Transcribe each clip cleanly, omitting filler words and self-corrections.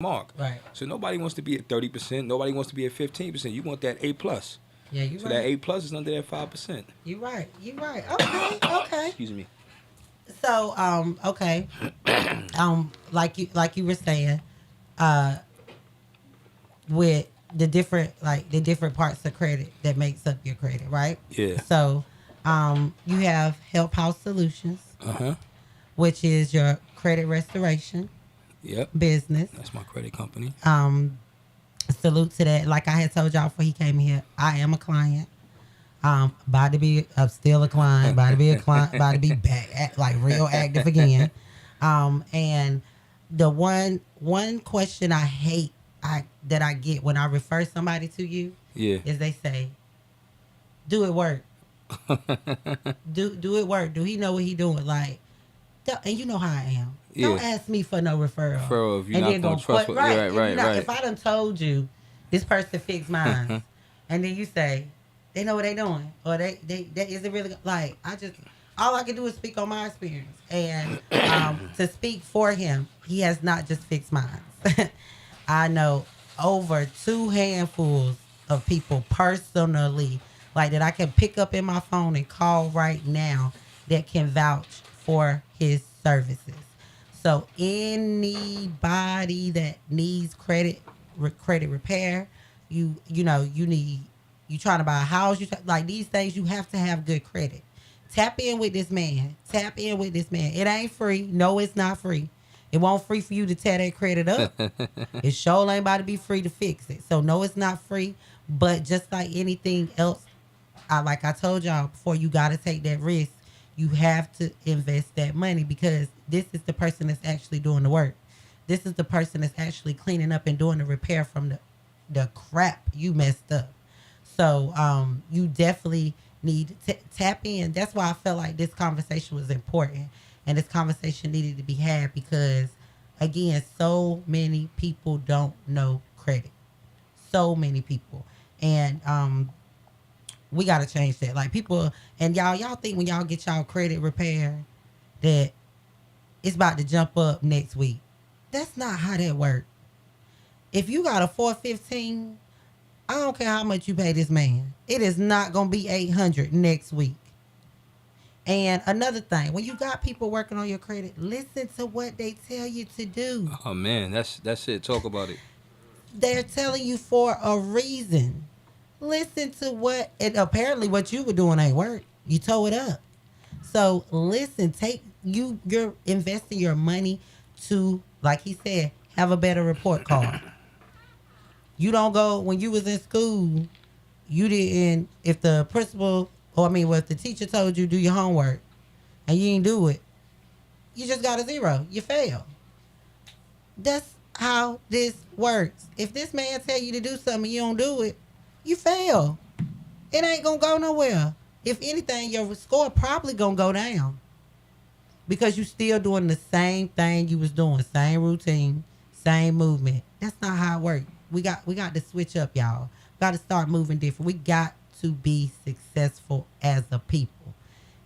mark. Right. So nobody wants to be at 30%. Nobody wants to be at 15%. You want that A plus. Yeah, you So right. that A plus is under that 5%. You right. You right. Okay. Okay. Excuse me. So, okay. Like you were saying, uh, with the different parts of credit that makes up your credit, right? Yeah. So, you have Help House Solutions, Uh huh. which is your credit restoration Yep. business. That's my credit company. Um, Salute to that. Like I had told y'all before he came here, I am a client. About to be, I'm still a client. About to be a client. About to be back, like real active again. And the one question I hate, that I get when I refer somebody to you, Yeah. is they say, "Do it work? Do it work? Do he know what he doing?" Like, and you know how I am. Don't Yeah. ask me for no referral. Referral if you're And not then gonna go trust put what- right. right, If right, you're not, right. if I done told you this person fixed mine, and then you say they know what they doing, or they is it really like I just all I can do is speak on my experience, and to speak for him, he has not just fixed mine. I know over two handfuls of people personally, like that I can pick up in my phone and call right now that can vouch for his services. So anybody that needs credit repair, you need, you trying to buy a house, like these things, you have to have good credit. Tap in with this man. Tap in with this man. It ain't free. No, it's not free. It won't free for you to tear that credit up. It sure ain't about to be free to fix it. So no, it's not free. But just like anything else, like I told y'all before, you got to take that risk. You have to invest that money because this is the person that's actually doing the work. This is the person that's actually cleaning up and doing the repair from the crap you messed up. So you definitely need to tap in. That's why I felt like this conversation was important, and this conversation needed to be had because, again, so many people don't know credit. So many people, and we got to change that. Like people, and y'all think when y'all get y'all credit repair that it's about to jump up next week. That's not how that works. If you got a 415, I don't care how much you pay this man. It is not gonna be 800 next week. And another thing, when you got people working on your credit, listen to what they tell you to do. Oh man, that's it. Talk about it. They're telling you for a reason. Listen to what, and apparently what you were doing ain't work. You tore it up. So listen, you're investing your money to, like he said, have a better report card. You don't go when you was in school, you didn't, if the principal, or I mean, well, if the teacher told you do your homework and you didn't do it, you just got a 0. You failed. That's how this works. If this man tell you to do something and you don't do it, you fail. It ain't gonna go nowhere. If anything, your score probably gonna go down because you still doing the same thing you was doing, same routine, same movement. That's not how it works. We got to switch up, y'all. Got to start moving different. We got to be successful as a people,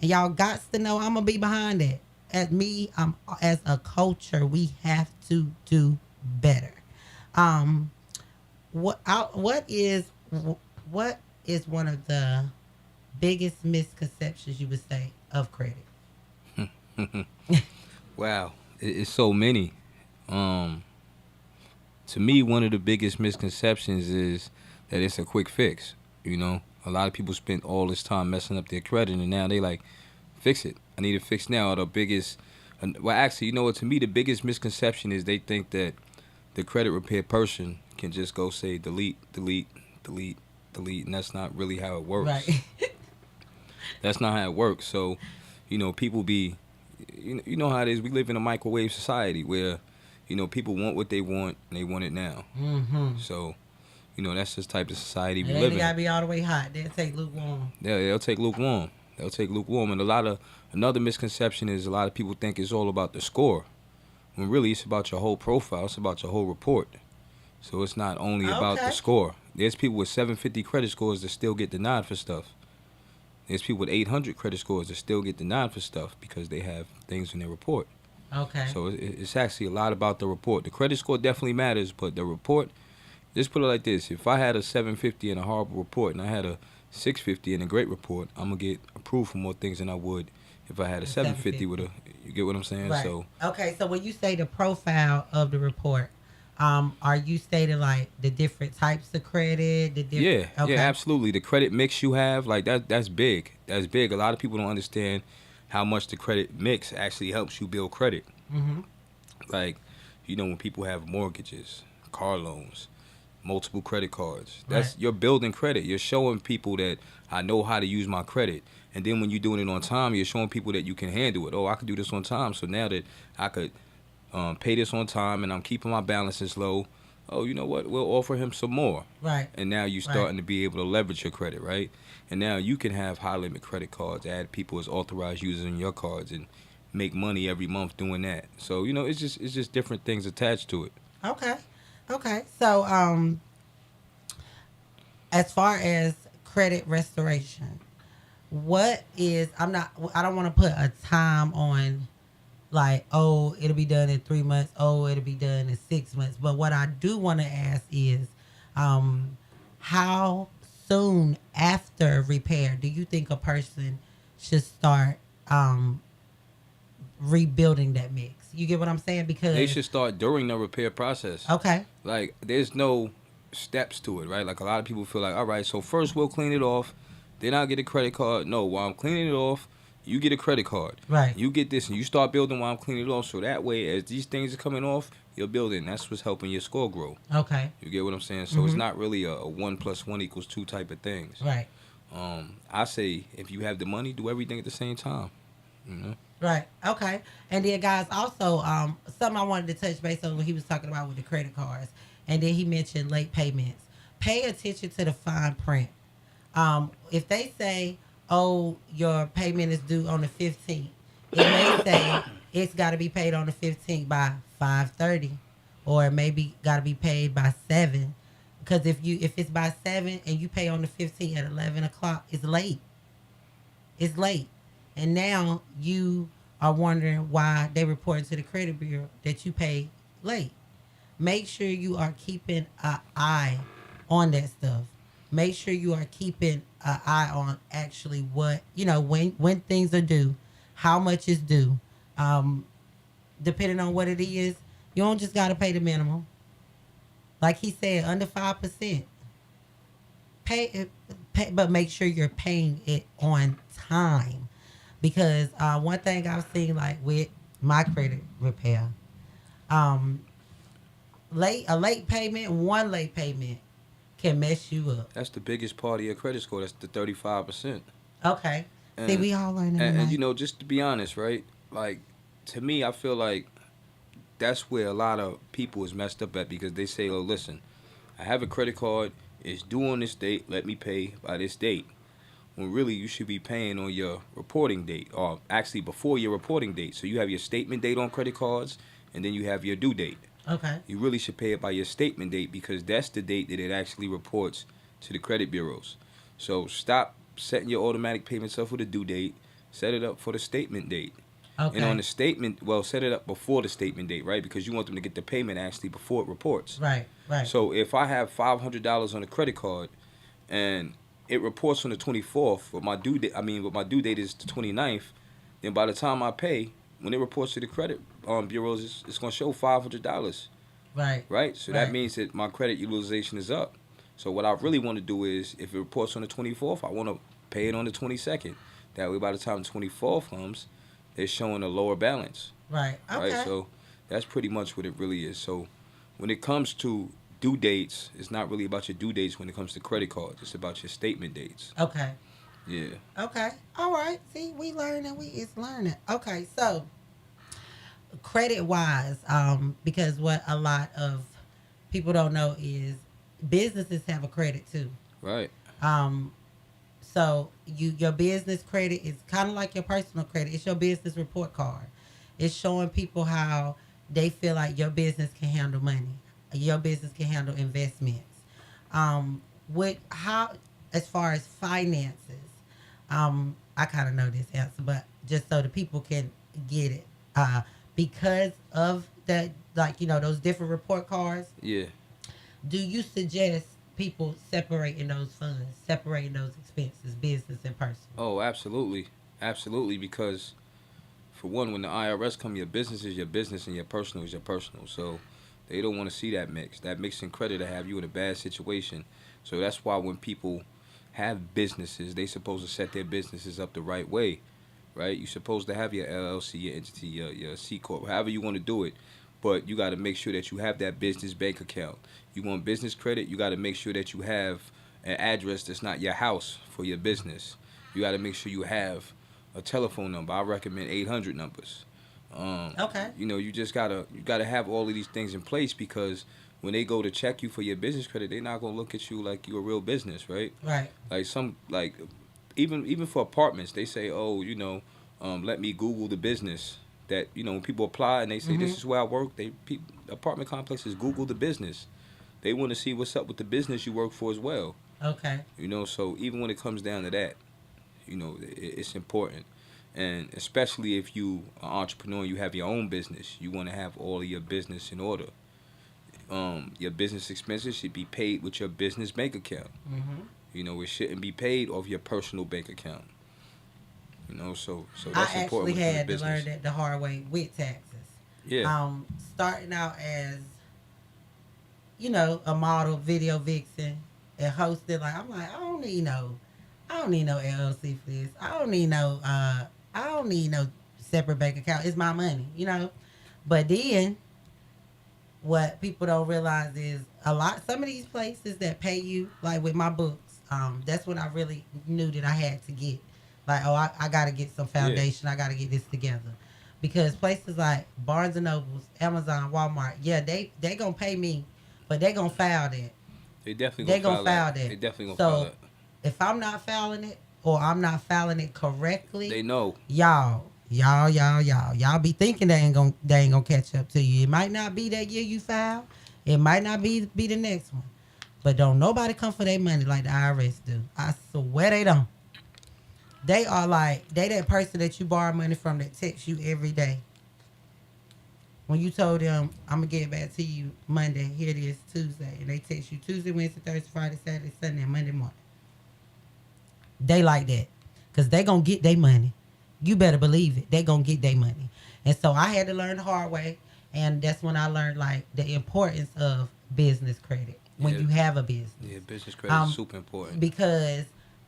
and y'all got to know I'm gonna be behind that. As a culture, we have to do better. What is one of the biggest misconceptions you would say of credit? Wow, it's so many. To me, one of the biggest misconceptions is that it's a quick fix. You know, a lot of people spend all this time messing up their credit, and now they like, fix it. I need it fixed now. The biggest, well, actually, you know what? To me, the biggest misconception is they think that the credit repair person can just go say delete, delete, delete, delete, and that's not really how it works. Right. That's not how it works. So, you know, people be, you know how it is. We live in a microwave society where, you know, people want what they want and they want it now. Mm-hmm. So, you know, that's just the type of society we It live ain't in. gotta be all the way hot. They'll take lukewarm. Yeah, they'll take lukewarm. They'll take lukewarm. And another misconception is a lot of people think it's all about the score. When really it's about your whole profile. It's about your whole report. So it's not only about the score. There's people with 750 credit scores that still get denied for stuff. There's people with 800 credit scores that still get denied for stuff because they have things in their report. Okay. So it's actually a lot about the report. The credit score definitely matters, but the report, just put it like this: if I had a 750 in a horrible report and I had a 650 in a great report, I'm gonna get approved for more things than I would if I had a The 750 with 750. a. You get what I'm saying? Right. So Okay. So when you say the profile of the report, are you stating like the different types of credit, the different? yeah, yeah, Okay. absolutely. The credit mix you have, like that's big. That's big. A lot of people don't understand how much the credit mix actually helps you build credit. Mm-hmm. Like, when people have mortgages, car loans, multiple credit cards, Right. that's you're building credit. You're showing people that I know how to use my credit. And then when you're doing it on time, you're showing people that you can handle it. Oh, I can do this on time. So now that I could pay this on time and I'm keeping my balances low, oh, you know what? We'll offer him some more. Right. And now you're Right. starting to be able to leverage your credit, right? And now you can have high limit credit cards, add people as authorized users in your cards, and make money every month doing that. So it's just different things attached to it. Okay. Okay. So as far as credit restoration, what is I don't want to put a time on like, oh, it'll be done in 3 months, oh, it'll be done in 6 months. But what I do want to ask is, um, how soon after repair do you think a person should start rebuilding that mix? You get what I'm saying? They Because should start during the repair process. okay, Like, there's no steps to it, right? Like, a lot of people feel like, all right, so first we'll clean it off, then I'll get a credit card. No, while I'm cleaning it off, you get a credit card. right, You get this, and you start building while I'm cleaning it off. So that way, as these things are coming off, you're building. That's what's helping your score grow. okay, You get what I'm saying? So it's mm-hmm. not really a 1 + 1 = 2 type of things. Right, I say if you have the money, do everything at the same time. You know? right, okay. And then guys, also something I wanted to touch base on what he was talking about with the credit cards, and then he mentioned late payments. Pay attention to the fine print. If they say, "Oh, your payment is due on the 15th," it may say it's got to be paid on the 15th by 5:30, or maybe got to be paid by 7. Because if it's by 7 and you pay on the 15th at 11 o'clock, it's late. It's late, and now you are wondering why they reporting to the credit bureau that you pay late. Make sure you are keeping an eye on that stuff. Make sure you are keeping an eye on actually what when things are due, how much is due. Depending on what it is, you don't just gotta pay the minimum. Like he said, under 5%. Pay it, but make sure you're paying it on time. Because one thing I've seen, like with my credit repair, um, late payment, one late payment can mess you up. That's the biggest part of your credit score. That's the 35%. Okay. See, And we all learning and tonight. just to be honest, right? Like, to me, I feel like that's where a lot of people is messed up at because they say, "Oh, listen, I have a credit card. It's due on this date. Let me pay by this date." When really you should be paying on your reporting date, or actually before your reporting date. So you have your statement date on credit cards, and then you have your due date. Okay. You really should pay it by your statement date because that's the date that it actually reports to the credit bureaus. So stop setting your automatic payments up for the due date. Set it up for the statement date. And on Okay. the statement, well, set it up before the statement date, right? Because you want them to get the payment actually before it reports. Right. Right. So if I have $500 on a credit card and it reports on the 24th, but my due date is the 29th, then by the time I pay, when it reports to the credit bureaus, it's going to show $500, Right. right? So that Right. means that my credit utilization is up. So what I really want to do is, if it reports on the 24th, I want to pay it on the 22nd. That way, by the time the 24th comes, they're showing a lower balance, Right. right? Okay. So that's pretty much what it really is. So when it comes to due dates, it's not really about your due dates when it comes to credit cards. It's about your statement dates. Okay. Yeah. Okay. All right. See, we learning. It's learning. Okay. So credit wise, because what a lot of people don't know is businesses have a credit too. Right. Um, so your business credit is kind of like your personal credit. It's your business report card. It's showing people how they feel like your business can handle money. Your business can handle investments. With how as far as finances, I kind of know this answer, but just so the people can get it. because of that, like, those different report cards, Yeah. do you suggest people separating those funds, separating those expenses, business and personal? Oh, absolutely, absolutely. Because for one, when the IRS come, your business is your business and your personal is your personal. So they don't want to see that mix. That mixing credit to have you in a bad situation. So that's why when people have businesses, they supposed to set their businesses up the right way, right? You're supposed to have your LLC, your entity, your C corp, however you want to do it. But you got to make sure that you have that business bank account. You want business credit, you got to make sure that you have an address that's not your house for your business. You got to make sure you have a telephone number. I recommend 800 numbers. Okay. You gotta have all of these things in place because when they go to check you for your business credit, they're not gonna look at you like you're a real business, right? Right. Like even for apartments, they say, oh, let me Google the business that when people apply and they say Mm-hmm. this is where I work. Apartment complexes Google the business. They want to see what's up with the business you work for as well. Okay. So even when it comes down to that, it's important. And especially if you are an entrepreneur, you have your own business. You want to have all of your business in order. Your business expenses should be paid with your business bank account. Mm-hmm. It shouldn't be paid off your personal bank account. So that's I important actually within the had to learn business. that the hard way with taxes. Yeah, Starting out as a model video vixen and hosting, like, I'm like, I don't need no LLC for this. I don't need no separate bank account. It's my money. But then what people don't realize is some of these places that pay you, like with my books, that's when I really knew that I had to get, like, oh, I got to get some yeah. foundation. I got to get this together. Because places like Barnes and Nobles, Amazon, Walmart, yeah, they gonna pay me, but they gonna file that. They definitely gonna They gonna file that. file that. They definitely gonna file So that. if I'm not filing it or I'm not filing it correctly, They know. y'all be thinking they ain't gonna catch up to you. It might not be that year you file. It might not be the next one. But don't nobody come for their money like the IRS do. I swear they don't. They are like that person that you borrow money from that texts you every day. When you told them I'm gonna get back to you Monday, here it is Tuesday, and they text you Tuesday, Wednesday, Thursday, Friday, Saturday, Sunday, and Monday morning. They like that, cause they gonna get their money. You better believe it. They gonna get their money. And so I had to learn the hard way, and that's when I learned like the importance of business credit when Yeah, you have a business. yeah. Business credit is super important. Because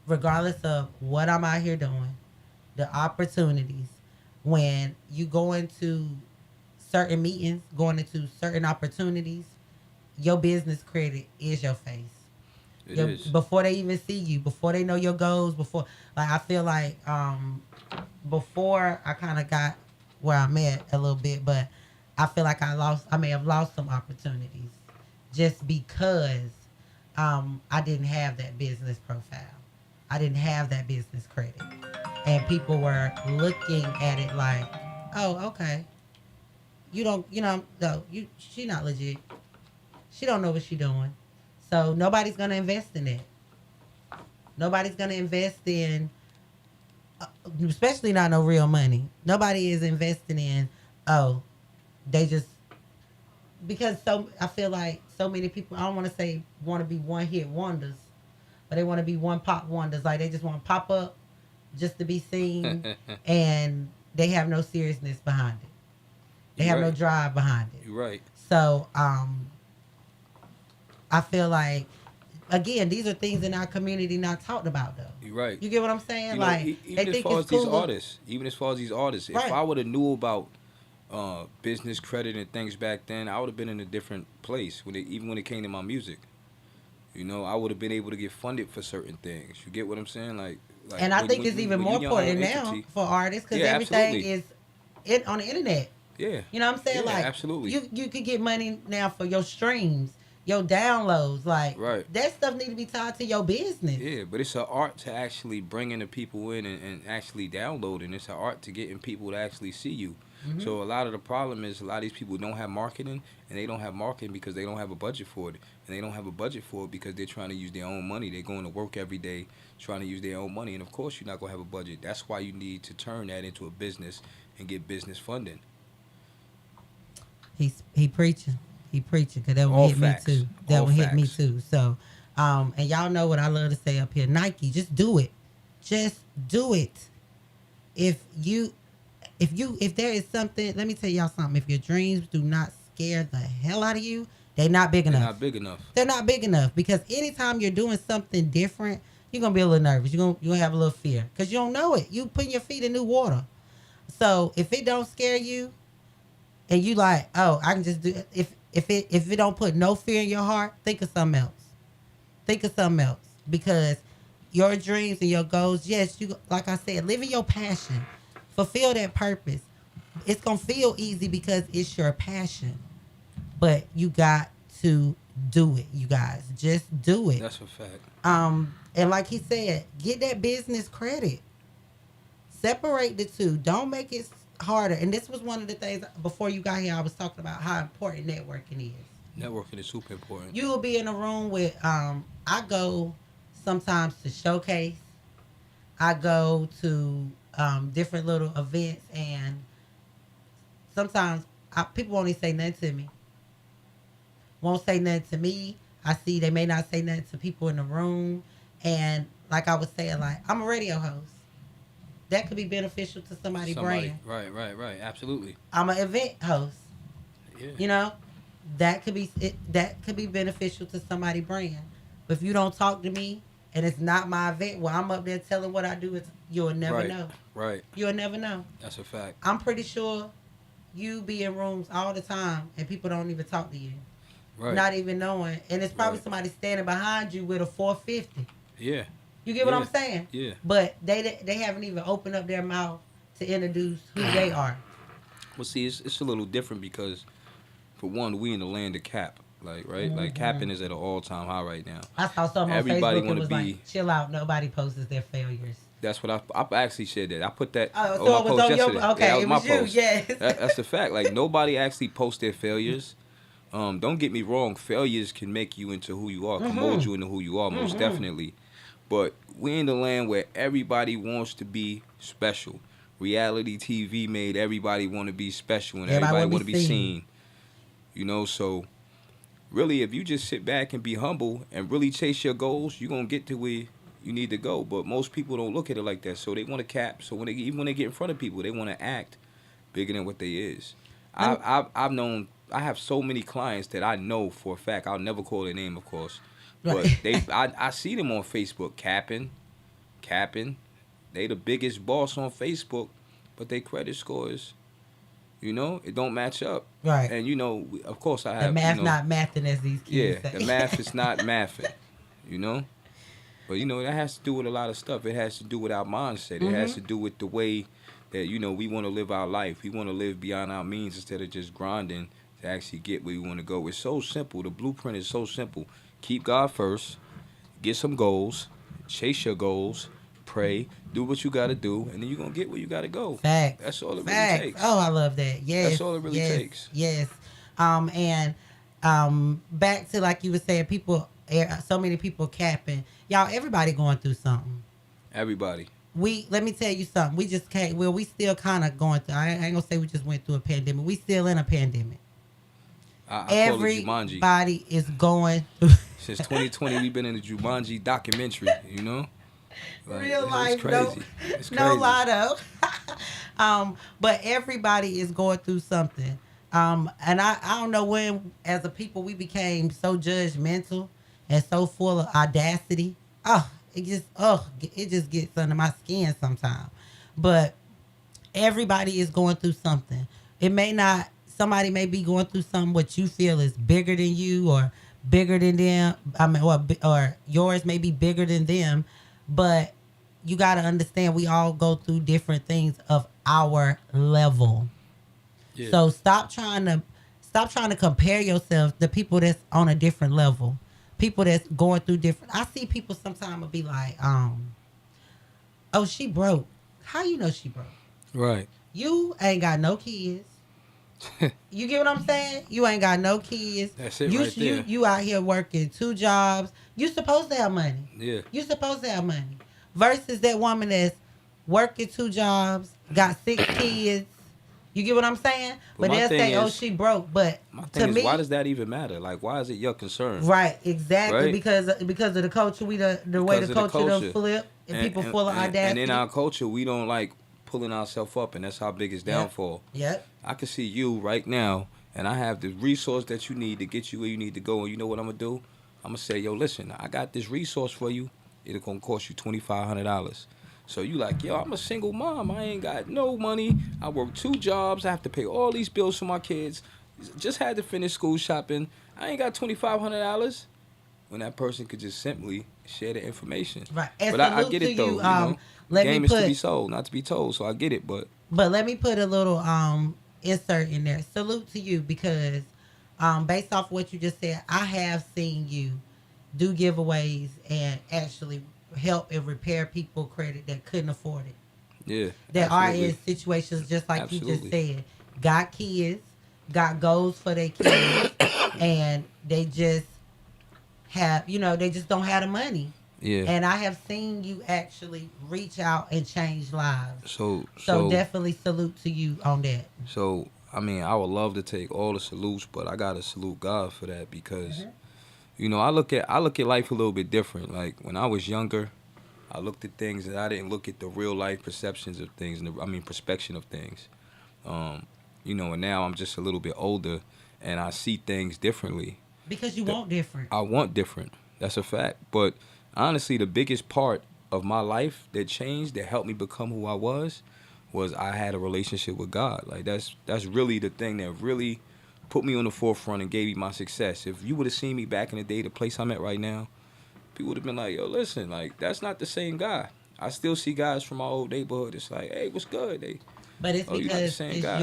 regardless of what I'm out here doing, the opportunities when you go into certain meetings, going into certain opportunities, your business credit is your face. It is. Before they even see you, before they know your goals, before, like, I feel like before I kind of got where I'm at a little bit, but I feel like I may have lost some opportunities just because I didn't have that business profile. I didn't have that business credit. And people were looking at it like, oh, okay. You don't, no, she not legit. She don't know what she doing. So nobody's going to invest in it. Nobody's going to invest in, especially not no real money. Nobody is investing in, oh, they just, because I feel like so many people, I don't want to say want to be one hit wonders, but they want to be one pop wonders. Like they just want to pop up just to be seen, and they have no seriousness behind it. They You're have no right. drive behind it. You're right. So I feel like, again, these are things in our community not talked about though. You're right. You get what I'm saying? You know, Like they even as think far it's as these cool. artists, if Right. I would have knew about business credit and things back then, I would have been in a different place even when it came to my music. I would have been able to get funded for certain things. You get what I'm saying? Like And I think it's even when more you're your own important now entity. for artists because Yeah, everything absolutely. is on the internet. Yeah, You know what I'm saying? yeah, Like absolutely. you could get money now for your streams, your downloads. Like Right. that stuff need to be tied to your business. Yeah, but it's an art to actually bringing the people in and actually downloading. It's an art to getting people to actually see you. Mm-hmm. So a lot of the problem is a lot of these people don't have marketing, and they don't have marketing because they don't have a budget for it, and they don't have a budget for it because they're trying to use their own money. They're going to work every day trying to use their own money, and of course you're not gonna have a budget. That's why you need to turn that into a business and get business funding. He preaching. He preaching because that one All hit me facts. too. That All one hit me facts. too. So, and y'all know what I love to say up here. Nike, just do it. Just do it. If you, if there is something, let me tell y'all something. If your dreams do not scare the hell out of you, they're not big They're enough. not big enough. They're not big enough because anytime you're doing something different, you're gonna be a little nervous. You're gonna have a little fear because you don't know it. You putting your feet in new water. So if it don't scare you, and you like, oh, I can just do it. If it don't put no fear in your heart, think of something else. Think of something else because your dreams and your goals. Yes, you like I said, live in your passion, fulfill that purpose. It's gonna feel easy because it's your passion, but you got to do it. You guys, just do it. That's a fact. And like he said, get that business credit. Separate the two. Don't make it harder. And this was one of the things before you got here. I was talking about how important networking is. Networking is super important. You will be in a room with. I go sometimes to showcase. I go to different little events, and sometimes people won't even say nothing to me. Won't say nothing to me. I see they may not say nothing to people in the room, and like I was saying, like I'm a radio host. That could be beneficial to somebody's brand. Right. Absolutely. I'm an event host. Yeah. You know, that could be that could be beneficial to somebody's brand. But if you don't talk to me and it's not my event, where I'm up there telling what I do, you'll never know. Right. You'll never know. That's a fact. I'm pretty sure you be in rooms all the time and people don't even talk to you. Right. Not even knowing, and it's probably somebody standing behind you with a 450. Yeah. You get what I'm saying? Yeah. But they haven't even opened up their mouth to introduce who they are. Well, see, it's a little different because, for one, we in the land of cap, like right, like capping is at an all-time high right now. I saw something on Everybody Facebook. It wanna was be- like, chill out. Nobody posts their failures. That's what I actually said that. I put that Oh, on so my it was post on your yesterday. okay. Yeah, that It my was you. post. Yes. That's the fact. Like nobody actually posts their failures. Don't get me wrong. Failures can make you into who you are, can mold you into who you are, most definitely. But we're in the land where everybody wants to be special. Reality TV made everybody want to be special and everybody want to be seen. You know, so really, if you just sit back and be humble and really chase your goals, you're gonna get to where you need to go. But most people don't look at it like that, so they want to cap. So even when they get in front of people, they want to act bigger than what they is. I've known. I have so many clients that I know for a fact. I'll never call their name, of course. But I see them on Facebook capping. They the biggest boss on Facebook, but their credit scores, it don't match up. Right. And of course I have The math not mathing, as these kids say. the math is not mathing, But that has to do with a lot of stuff. It has to do with our mindset. It has to do with the way that we want to live our life. We want to live beyond our means instead of just grinding to actually get where we want to go. It's so simple. The blueprint is so simple. Keep God first. Get some goals. Chase your goals. Pray. Do what you got to do, and then you're gonna get where you got to go. Facts. That's all it Facts. really takes. Oh, I love that. Yes. That's all it really takes. Yes. And back to like you were saying, so many people capping. Y'all, everybody going through something. Everybody. Let me tell you something. We just can't. Well, we still kind of going through. I ain't gonna say we just went through a pandemic. We still in a pandemic. I call it Jumanji. Everybody is going through. Since 2020, we've been in the Jumanji documentary. Like, Real life, it's crazy. It's crazy. No lie though. But everybody is going through something. And I don't know when, as a people, we became so judgmental and so full of audacity. It just gets under my skin sometimes. But everybody is going through something. Somebody may be going through something what you feel is bigger than you or bigger than them. Or yours may be bigger than them. But you got to understand we all go through different things of our level. Yeah. So stop trying to compare yourself to people that's on a different level. People that's going through different. I see people sometimes will be like, oh, she broke. How you know she broke? Right. You ain't got no kids. You get what I'm saying? You ain't got no kids. That's it right there. You out here working 2 jobs. You supposed to have money. Yeah. You supposed to have money. Versus that woman that's working 2 jobs, got 6 kids, You get what I'm saying? But But my they'll thing say, "Oh, is, she broke." But my to thing is, why me, does that even matter? Like, why is it your concern? right, exactly, Right? because of the culture, the way the Because of the culture done culture. flip, and And, people and, full of and in audacity. our culture, we don't like pulling ourselves up, and that's our biggest Yep, downfall. yep. I can see you right now, and I have the resource that you need to get you where you need to go. And you know what I'm gonna do? I'm gonna say, yo, listen, I got this resource for you. It's gonna cost you $2,500. So you like, yo, I'm a single mom. I ain't got no money. I work two jobs. I have to pay all these bills for my kids. Just had to finish school shopping. I ain't got $2,500. When that person could just simply share the information. Right. And But I salute get to it you. though. You know, the Let me game is to be put sold, not to be told. So I get it. But But let me put a little insert in there. Salute to you because based off what you just said, I have seen you do giveaways and actually help and repair people credit that couldn't afford it. yeah, That are in absolutely, situations just like you just absolutely. said. Got kids, got goals for their kids, and they just they just don't have the money. Yeah. And I have seen you actually reach out and change lives. So So so definitely salute to you on that. so I mean, I would love to take all the salutes, but I gotta salute God for that because I look at life a little bit different. Like when I was younger, I looked at things and I didn't look at the real life perceptions of things, and I mean perspective of things. Um, and now I'm just a little bit older, and I see things differently. Because you The- want different. I want different. That's a fact. But honestly, the biggest part of my life that changed, that helped me become who I was I had a relationship with God. Like that's really the thing that really put me on the forefront and gave me my success. If you would have seen me back in the day, the place I'm at right now, people would have been like, "Yo, listen, like that's not the same guy." I still see guys from my old neighborhood. It's like, "Hey, what's good?" But it's "Oh, you're not the because same it's guy."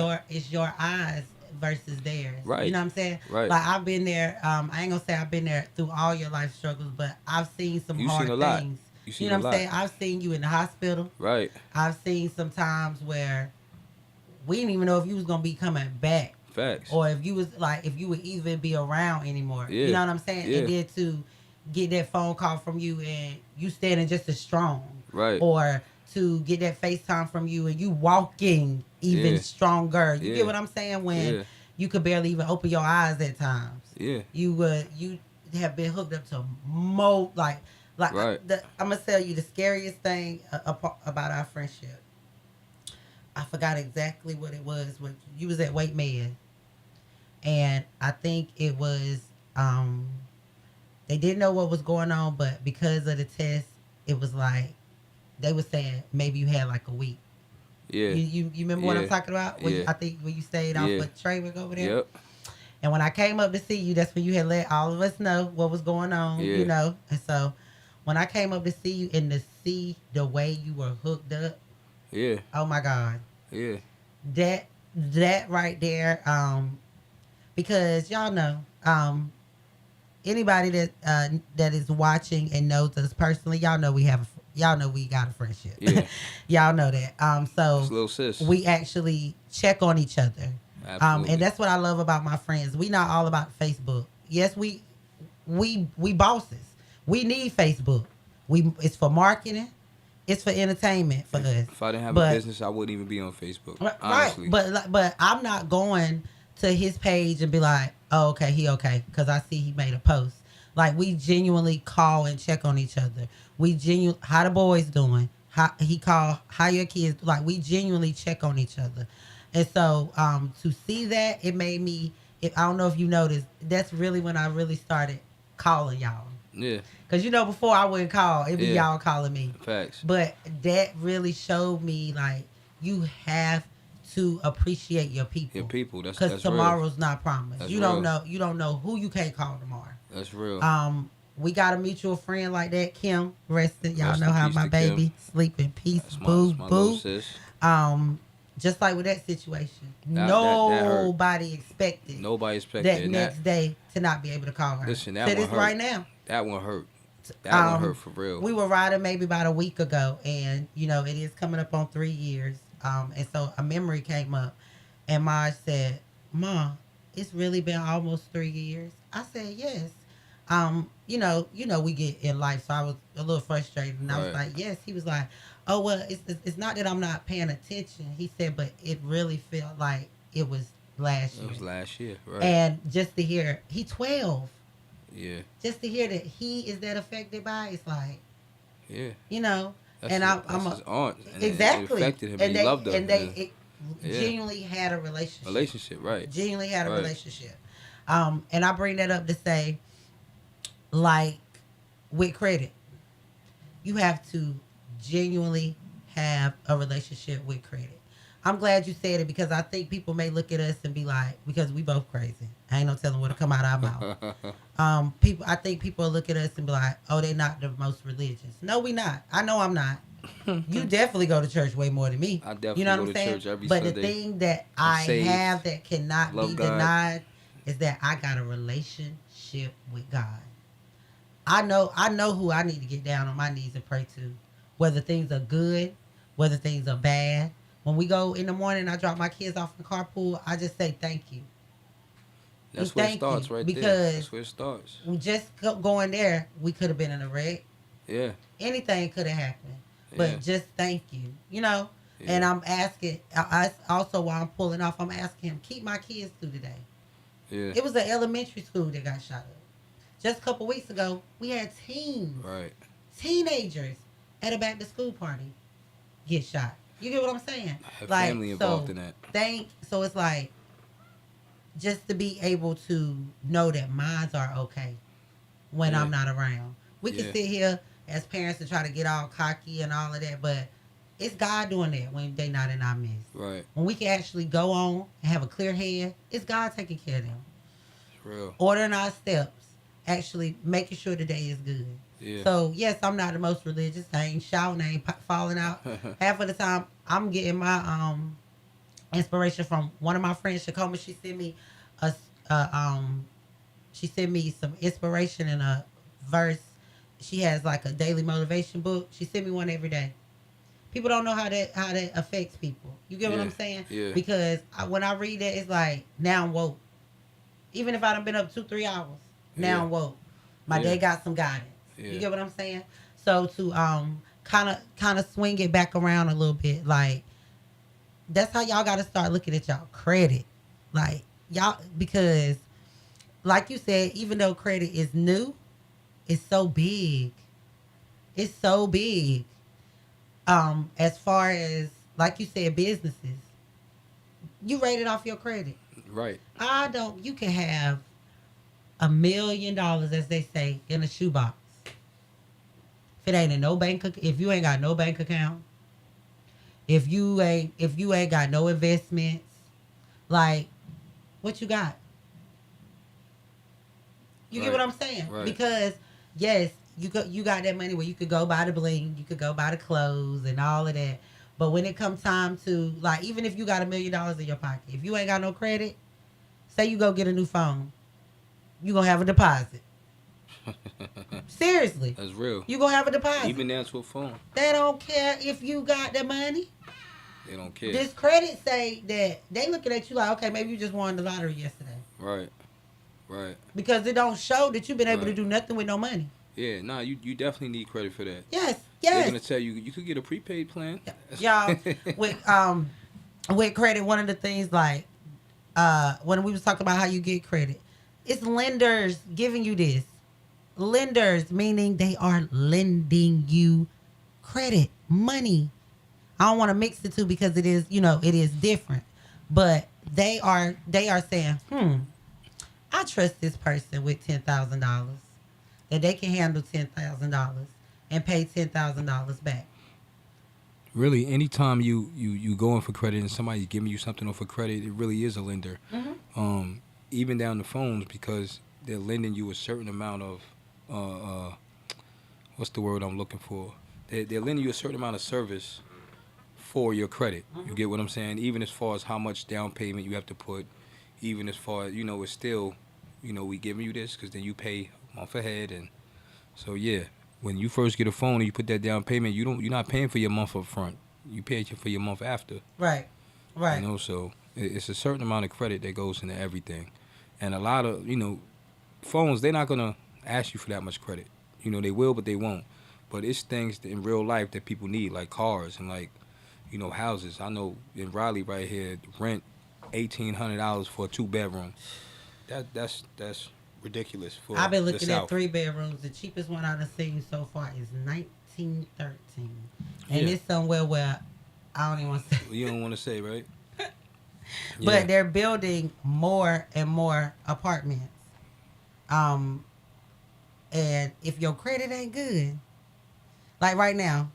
your eyes versus theirs. You Right, know what I'm saying? right. Like I've been there. I ain't gonna say I've been there through all your life struggles, but I've seen some You seen a hard lot. things. You You seen know a what I'm lot. saying? I've seen you in the hospital. Right. I've seen some times where we didn't even know if you was gonna be coming back, Facts. or if you was like if you would even be around anymore. You Yeah. know what I'm saying? And Yeah. then to get that phone call from you and you standing just as strong, Right. or to get that FaceTime from you and you walking even Yeah. stronger. You get Yeah. what I'm saying? When Yeah. you could barely even open your eyes at times. Yeah. You have been hooked up to like Right. I'm gonna tell you the scariest thing about our friendship. I forgot exactly what it was. When you was at Wait Man, and I think it was they didn't know what was going on, but because of the test, it was like they were saying maybe you had like a week. Yeah. You remember what I'm Yeah. talking about? Yeah. I think when you stayed off Yeah. of Traywick over there. Yep. And when I came up to see you, that's when you had let all of us know what was going on, Yeah. And so when I came up to see you and to see the way you were hooked up, Yeah. oh my God. Yeah. That right there, because y'all know, anybody that is watching and knows us personally, y'all know we got a friendship. Yeah. Y'all know that. So It's little sis. we actually check on each other. Absolutely. And that's what I love about my friends. We not all about Facebook. Yes, we bosses. We need Facebook. It's for marketing. It's for entertainment for us. If I didn't have a business, I wouldn't even be on Facebook. Honestly. Right. But I'm not going to his page and be like, oh, okay, he okay, because I see he made a post. Like we genuinely call and check on each other. How the boys doing? How your kids? Like we genuinely check on each other. And so to see that, it made me. I don't know if you noticed. That's really when I really started calling y'all. Yeah. Cause before I wouldn't call. It'd be y'all calling me. Facts. But that really showed me like you have to appreciate your people. Your people. That's Because tomorrow's not promised. That's You real. don't know. You don't know who you can't call tomorrow. That's real. We got a mutual friend like that, Kim. Rested. Y'all Rest know in how peace my to baby Kim. sleep in peace. That's Boo my little boo. sis. Just like with that situation, That hurt. nobody expected Nobody expected that and next day to not be able to call her. Listen, that to one this hurt. right now. That one hurt. That one hurt for real. We were riding maybe about a week ago, and it is coming up on 3 years. And so a memory came up, and Maj said, "Ma, it's really been almost 3 years." I said, "Yes." We get in life, so I was a little frustrated, and I was Right. like, "Yes." He was like, Oh well, it's not that I'm not paying attention. He said, but it really felt like it was last It year. was last year, right? And just to hear he 12, Yeah, just to hear that he is that affected by it, it's like, yeah. you know. That's And his, I'm that's his aunt, and it exactly, affected him, and and he loved her. they And, it yeah, genuinely had a relationship, relationship, right, genuinely had a right. relationship. And I bring that up to say, like, with credit, you have to genuinely have a relationship with credit. I'm glad you said it because I think people may look at us and be like, because we both crazy. I ain't no telling what'll come out of our mouth. People, I think people will look at us and be like, oh, they not the most religious. No, we not. I know I'm not. You definitely go to church way more than me. I You definitely know go what I'm to saying? church every But the Sunday. thing that I'm I saved, have that cannot be love God. denied is that I got a relationship with God. I know who I need to get down on my knees and pray to. Whether things are good, whether things are bad. When we go in the morning, I drop my kids off in the carpool. I just say thank you and That's where it thank you starts, right there. because That's where it starts. just going there, we could have been in a wreck. Yeah, Anything could have happened, yeah, but just thank you, you know. And yeah, I'm asking, I also while I'm pulling off, I'm asking him keep my kids through today. yeah. It was an elementary school that got shot up. Just a couple weeks ago, we had Right. teenagers at a back to school party get shot. You get what I'm saying? Have Like, family involved so in that. so it's like just to be able to know that minds are okay when Yeah, I'm not around. We can yeah. sit here as parents and try to get all cocky and all of that, but it's God doing that when they not in our midst. Right. When we can actually go on and have a clear head, it's God taking care of them. It's real. Ordering our steps, actually making sure the day is good. Yeah. So yes, I'm not the most religious. I ain't shouting, I ain't falling out. Half of the time, I'm getting my inspiration from one of my friends, Shakoma. She sent me a she sent me some inspiration in a verse. She has like a daily motivation book. She sent me one every day. People don't know how that affects people. You get what Yeah. I'm saying? Yeah. Because when I read that, it's like now I'm woke. Even if I done been up 2-3 hours, now Yeah. I'm woke. My Yeah. day got some guidance. Yeah. You get what I'm saying? So to kind of swing it back around a little bit, like that's how y'all got to start looking at y'all credit, like y'all because like you said, even though credit is new, it's so big. It's so big. As far as like you said, businesses, you rate it off your credit. Right. I don't. You can have $1 million, as they say, in a shoebox. If it ain't in no bank, if you ain't got no bank account, if you ain't got no investments, like what you got? You get Right. what I'm saying? Right. Because yes, you got that money where you could go buy the bling, you could go buy the clothes and all of that. But when it comes time to like, even if you got $1 million in your pocket, if you ain't got no credit, say you go get a new phone, you gonna have a deposit. Seriously, That's real. you gonna have a deposit. Even down to a phone, They don't care if you got the money. they don't care. This credit say that they looking at you like, okay, maybe you just won the lottery yesterday Right. Right. because it don't show that you've been able to Right. do nothing with no money. Yeah. Nah. You definitely need credit for that. Yes, They're yes, gonna tell you you could get a prepaid plan. y'all. With credit, one of the things like when we was talking about how you get credit, it's lenders giving you this. Lenders meaning they are lending you credit, money. I don't want to mix the two because it is, it is different. But they are saying, I trust this person with $10,000 that they can handle $10,000 and pay $10,000 back. Really, anytime you go in for credit and somebody's giving you something off for credit, it really is a lender. Mm-hmm. Even down the phones because they're lending you a certain amount of what's the word I'm looking for? They're lending you a certain amount of service for your credit. You get what I'm saying? Even as far as how much down payment you have to put, even as far as it's still, we giving you this because then you pay a month ahead, and so yeah. When you first get a phone and you put that down payment, you're not paying for your month up front. You pay for your month after. Right. Right. So it's a certain amount of credit that goes into everything, and a lot of phones they're not gonna ask you for that much credit. They will, but they won't. But it's things in real life that people need, like cars and like, houses. I know in Raleigh right here, rent $1,800 for a 2 bedroom. That's ridiculous for I've been the looking at South. 3 bedrooms. The cheapest one I've seen so far is 1913, and Yeah, it's somewhere where I don't even want to say. you don't want to say, right? Yeah, But they're building more and more apartments. Um, and if your credit ain't good, like right now,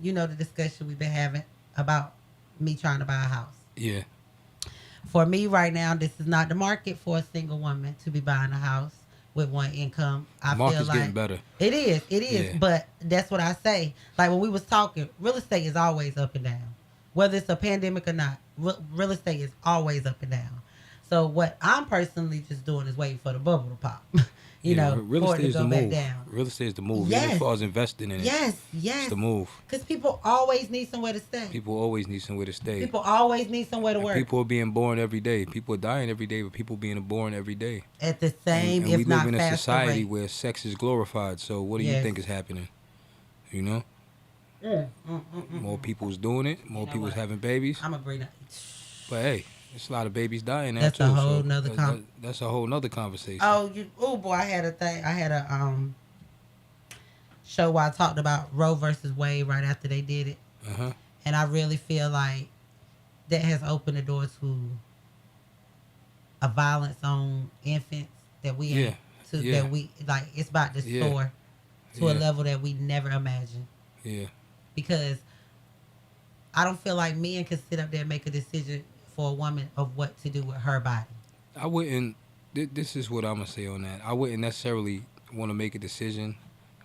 you know the discussion we've been having about me trying to buy a house. yeah. For me right now, this is not the market for a single woman to be buying a house with one income. The I feel market's getting like better. it is, Yeah, but that's what I say. Like when we was talking, real estate is always up and down. Whether it's a pandemic or not, real estate is always up and down. So what I'm personally just doing is waiting for the bubble to pop, yeah. Real for it estate to is the go back move. down. Real estate is the move. Even as Yes, far as investing in it, yes, it's yes. the move. Because people always need somewhere to stay. People always need somewhere to stay. People always need somewhere to And work. people are being born every day. People are dying every day, but people being born every day. At the And same, and we if live not in a faster society rate. where sex is glorified. So what do you Yes. think is happening? You know, more people's doing it. More You know people's what? having babies. I'm gonna bring that. But hey, there's a lot of babies dying now That's a too. whole So nother that's a whole nother conversation. Oh boy, I had a thing. I had a show where I talked about Roe versus Wade right after they did it, Uh huh. and I really feel like that has opened the door to a violence on infants that we Yeah. ain't to Yeah. that we like. It's about to Yeah. soar to a Yeah. level that we never imagined Yeah. because I don't feel like men can sit up there and make a decision for a woman of what to do with her body. I wouldn't. This is what I'm gonna say on that. I wouldn't necessarily want to make a decision.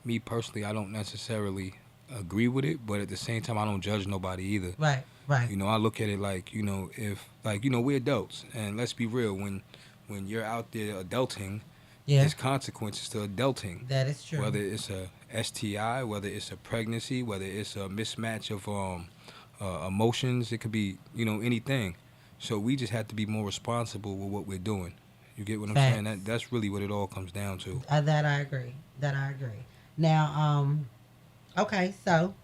Me personally, I don't necessarily agree with it, but at the same time, I don't judge nobody either. Right, right. I look at it like, if like, we're adults, and let's be real, when you're out there adulting, Yeah, there's consequences to adulting. that is true. Whether it's a STI, whether it's a pregnancy, whether it's a mismatch of emotions, it could be, anything. So we just have to be more responsible with what we're doing. You get what I'm saying? Facts. That's really what it all comes down to. That I agree. That I agree. Now, okay, so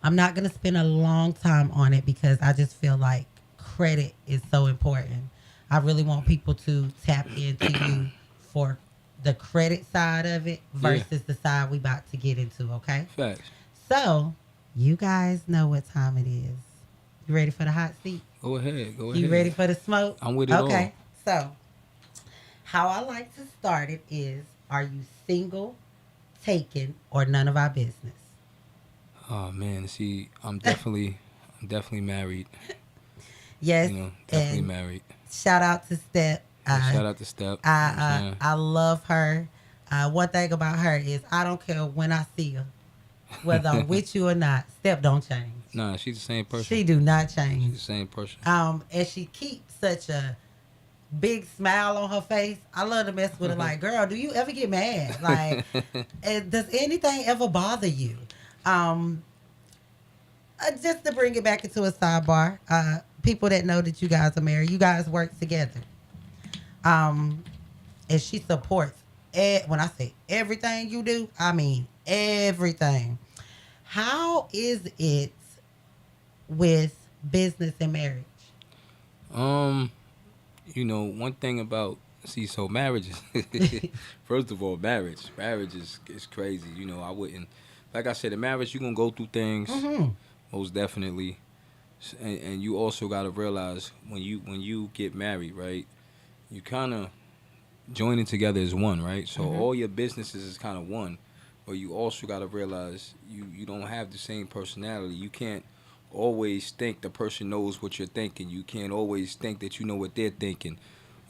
I'm not gonna spend a long time on it because I just feel like credit is so important. I really want people to tap into you for the credit side of it versus the side we about to get into. Okay, Facts. so you guys know what time it is. You ready for the hot seat? Go ahead. Go ahead. You ready for the smoke? I'm with it all. Okay, so how I like to start it is: are you single, taken, or none of our business? Oh man, see, I'm definitely married. Yes, Definitely and married. shout out to Step. Shout out to Step. You know what I'm saying? I love her. One thing about her is I don't care when I see her, whether I'm with you or not. Step don't change. Nah, she's the same person. She do not She's the change. same person. And she keeps such a big smile on her face. I love to mess with her. Like, girl, do you ever get mad? Like, does anything ever bother you? Just to bring it back into a sidebar, people that know that you guys are married, you guys work together. And she supports. When I say everything you do, I mean everything. How is it with business and marriage? One thing about so marriage is first of all, marriage is crazy. I wouldn't, like I said, in marriage you're gonna go through things, most definitely, and you also gotta realize when you get married, right? You kind of joining together as one, right? So all your businesses is kind of one, but you also gotta realize you don't have the same personality. You can't always think the person knows what you're thinking. You can't always think that you know what they're thinking.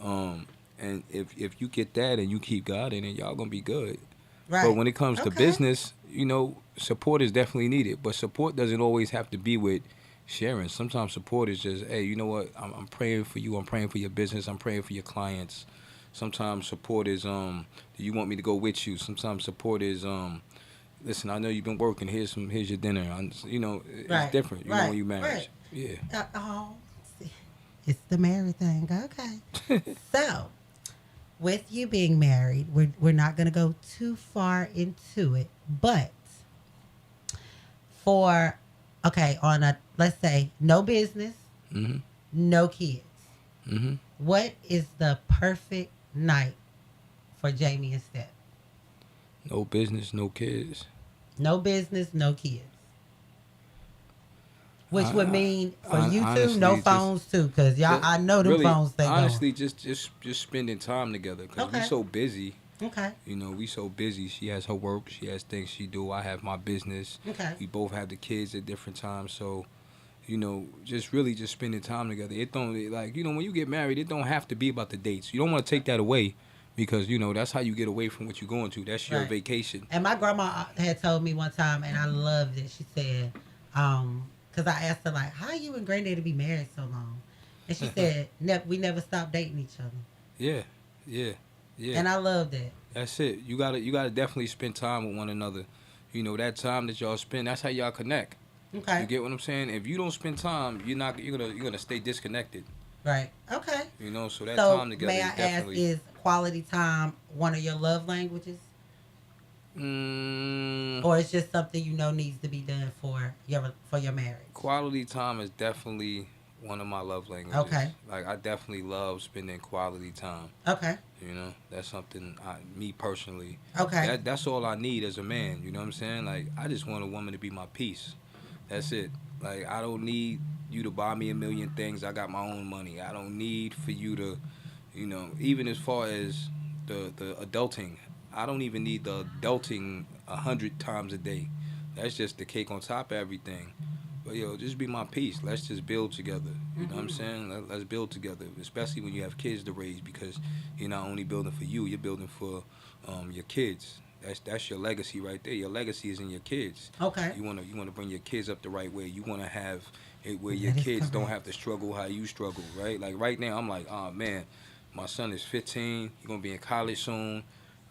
And if you get that and you keep God in it, y'all gonna be good. Right. But when it comes to Okay. business, support is definitely needed. But support doesn't always have to be with sharing. Sometimes support is just, hey, you know what? I'm praying for you. I'm praying for your business. I'm praying for your clients. Sometimes support is, do you want me to go with you? Sometimes support is, listen, I know you've been working. Here's your dinner. It's Right. different. Right. When you married. Right. Yeah. See, it's the married thing. Okay. So, with you being married, we're not going to go too far into it, but for okay, on a let's say no business, Mm-hmm. no kids. Mm-hmm. What is the perfect night for Jamie and Steph? No business, no kids. No business, no kids. Which would mean for you two, no Honestly, phones too, because y'all just I know them really, phones stay going. honestly, just spending time together because we Okay. so busy. Okay. You know, we so busy. She has her work. She has things she do. I have my business. Okay. We both have the kids at different times. So, you know, just really just spending time together. It don't like you know when you get married, it don't have to be about the dates. You don't want to take that away because you know that's how you get away from what you're going to. That's your Right. vacation. And my grandma had told me one time, and I loved it. She said, because I asked her like, "How you and Granddaddy be married so long?" And she said, "We never stopped dating each other." Yeah, yeah, yeah. And I love that. That's it. You gotta definitely spend time with one another. You know that time that y'all spend. That's how y'all connect. You Okay. get what I'm saying? If you don't spend time, you're gonna stay disconnected. Right. Okay. You know, so that So time together may I is ask, definitely. is quality time one of your love languages, Mm, or it's just something you know needs to be done for your marriage? quality time is definitely one of my love languages. Okay. Like I definitely love spending quality time. Okay. You know, that's something me personally. Okay. That's all I need as a man. You know what I'm saying? Like I just want a woman to be my peace. That's it. Like I don't need you to buy me a million things. I got my own money. I don't need for you to, you know, even as far as the adulting. I don't even need the adulting 100 times a day. That's just the cake on top of everything. But yo, just be my peace. Let's just build together. You know what I'm saying? Let's build together, especially when you have kids to raise, because you're not only building for you, you're building for your kids. That's your legacy right there. Your legacy is in your kids. Okay. You wanna bring your kids up the right way. You wanna have it where your That is kids don't have correct. to struggle how you struggle, right? Like right now, I'm like, oh man, my son is 15. He's gonna be in college soon.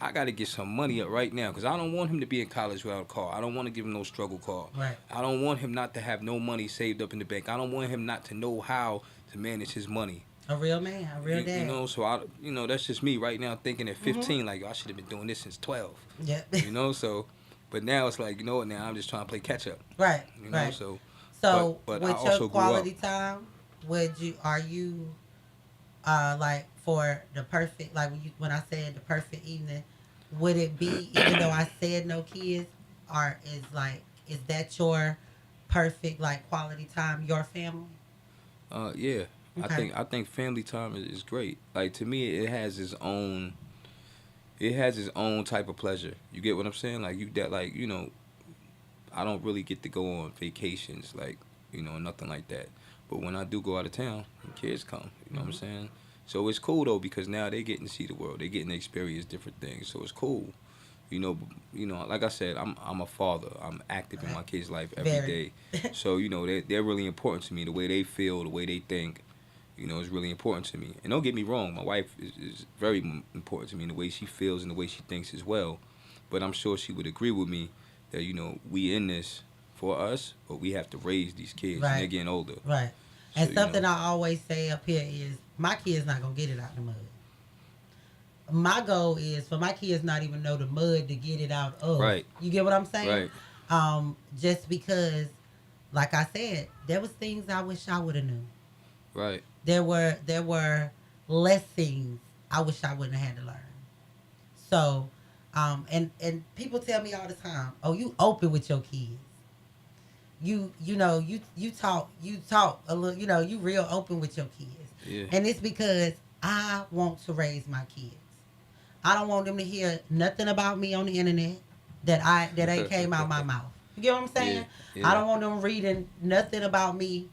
I got to get some money up right now because I don't want him to be in college without a car. I don't want to give him no struggle car. Right. I don't want him not to have no money saved up in the bank. I don't want him not to know how to manage his money. A real man, a real You dad. know, so that's just me right now thinking at Mm-hmm. 15, like, I should have been doing this since 12. Yep. You know, so, but now it's like, you know what, now I'm just trying to play catch up. Right. You know, Right. so, So but I with your also grew up. quality time, are you like for the perfect like when I said the perfect evening, would it be even though I said no kids, or is that your perfect like quality time, your family? Yeah. Okay. I think family time is great. Like to me, it has its own type of pleasure. You get what I'm saying? Like you that like you know I don't really get to go on vacations like nothing like that. But when I do go out of town, the kids come. You know what I'm Hmm. saying? So it's cool though because now they getting to see the world. They getting to experience different things. So it's cool. Like I said, I'm a father. I'm active in Okay. my kids' life every Very. day. So they're really important to me. The way they feel, the way they think, is really important to me. And don't get me wrong, my wife is very important to me in the way she feels and the way she thinks as well. But I'm sure she would agree with me that we in this for us, but we have to raise these kids, and they're Right. getting older. Right. So And something I always say up here is my kids not gonna get it out the mud. My goal is for my kids not even know the mud to get it out of. right, You get what I'm saying? right, Just because, like I said, there was things I wish I would have knew. right. There were less things I wish I wouldn't have had to learn. So, and people tell me all the time, "Oh, you open with your kids. You talk a little. You real open with your kids." Yeah. And it's because I want to raise my kids. I don't want them to hear nothing about me on the internet that ain't came out my mouth. You get what I'm Yeah, saying? I yeah, don't want them reading nothing about me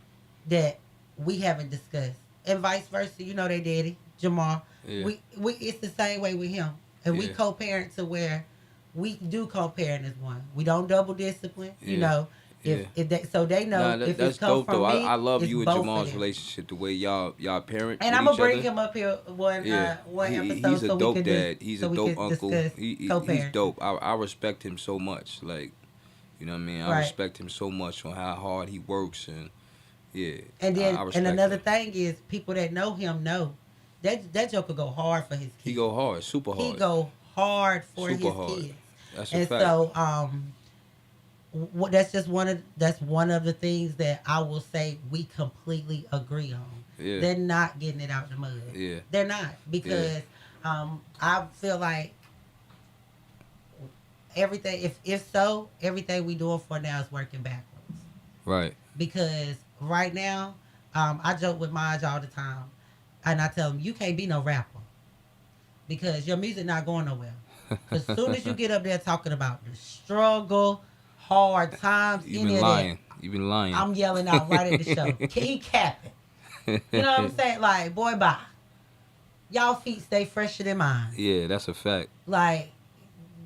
that we haven't discussed, and vice versa. They daddy Jamal. yeah, We it's the same way with him, and we yeah, co-parent to where we do co-parent as one. We don't double discipline. yeah, If yeah. they know Nah, if it's that's come dope though. from me, I love it's you and both of Jamal's them. relationship, the way y'all parent And with I'm gonna each bring other. him up here one Yeah, one he's episode a so we dope can dad. He's a so we dope can uncle. discuss He's co-parenting. dope. I respect him so much. Like you know what I mean. I Right. respect him so much on how hard he works and yeah, And I then and respect another him. thing is people that know him know. that joker go hard for his He kids. go hard, super He hard, go hard for super his hard. kids. That's a And fact. so that's one of the things that I will say we completely agree on. Yeah, They're not getting it out the mud. yeah, They're not yeah. because I feel like everything. If so, everything we doing for now is working backwards. Right. Because right now, I joke with Maj all the time, and I tell him you can't be no rapper because your music not going nowhere. As soon as you get up there talking about the struggle, hard times, You any been of that, lying. You been lying. I'm yelling out right at the show. He capping. You know what I'm saying? Like, boy, bye. Y'all feet stay fresher than mine. Yeah, that's a fact. Like,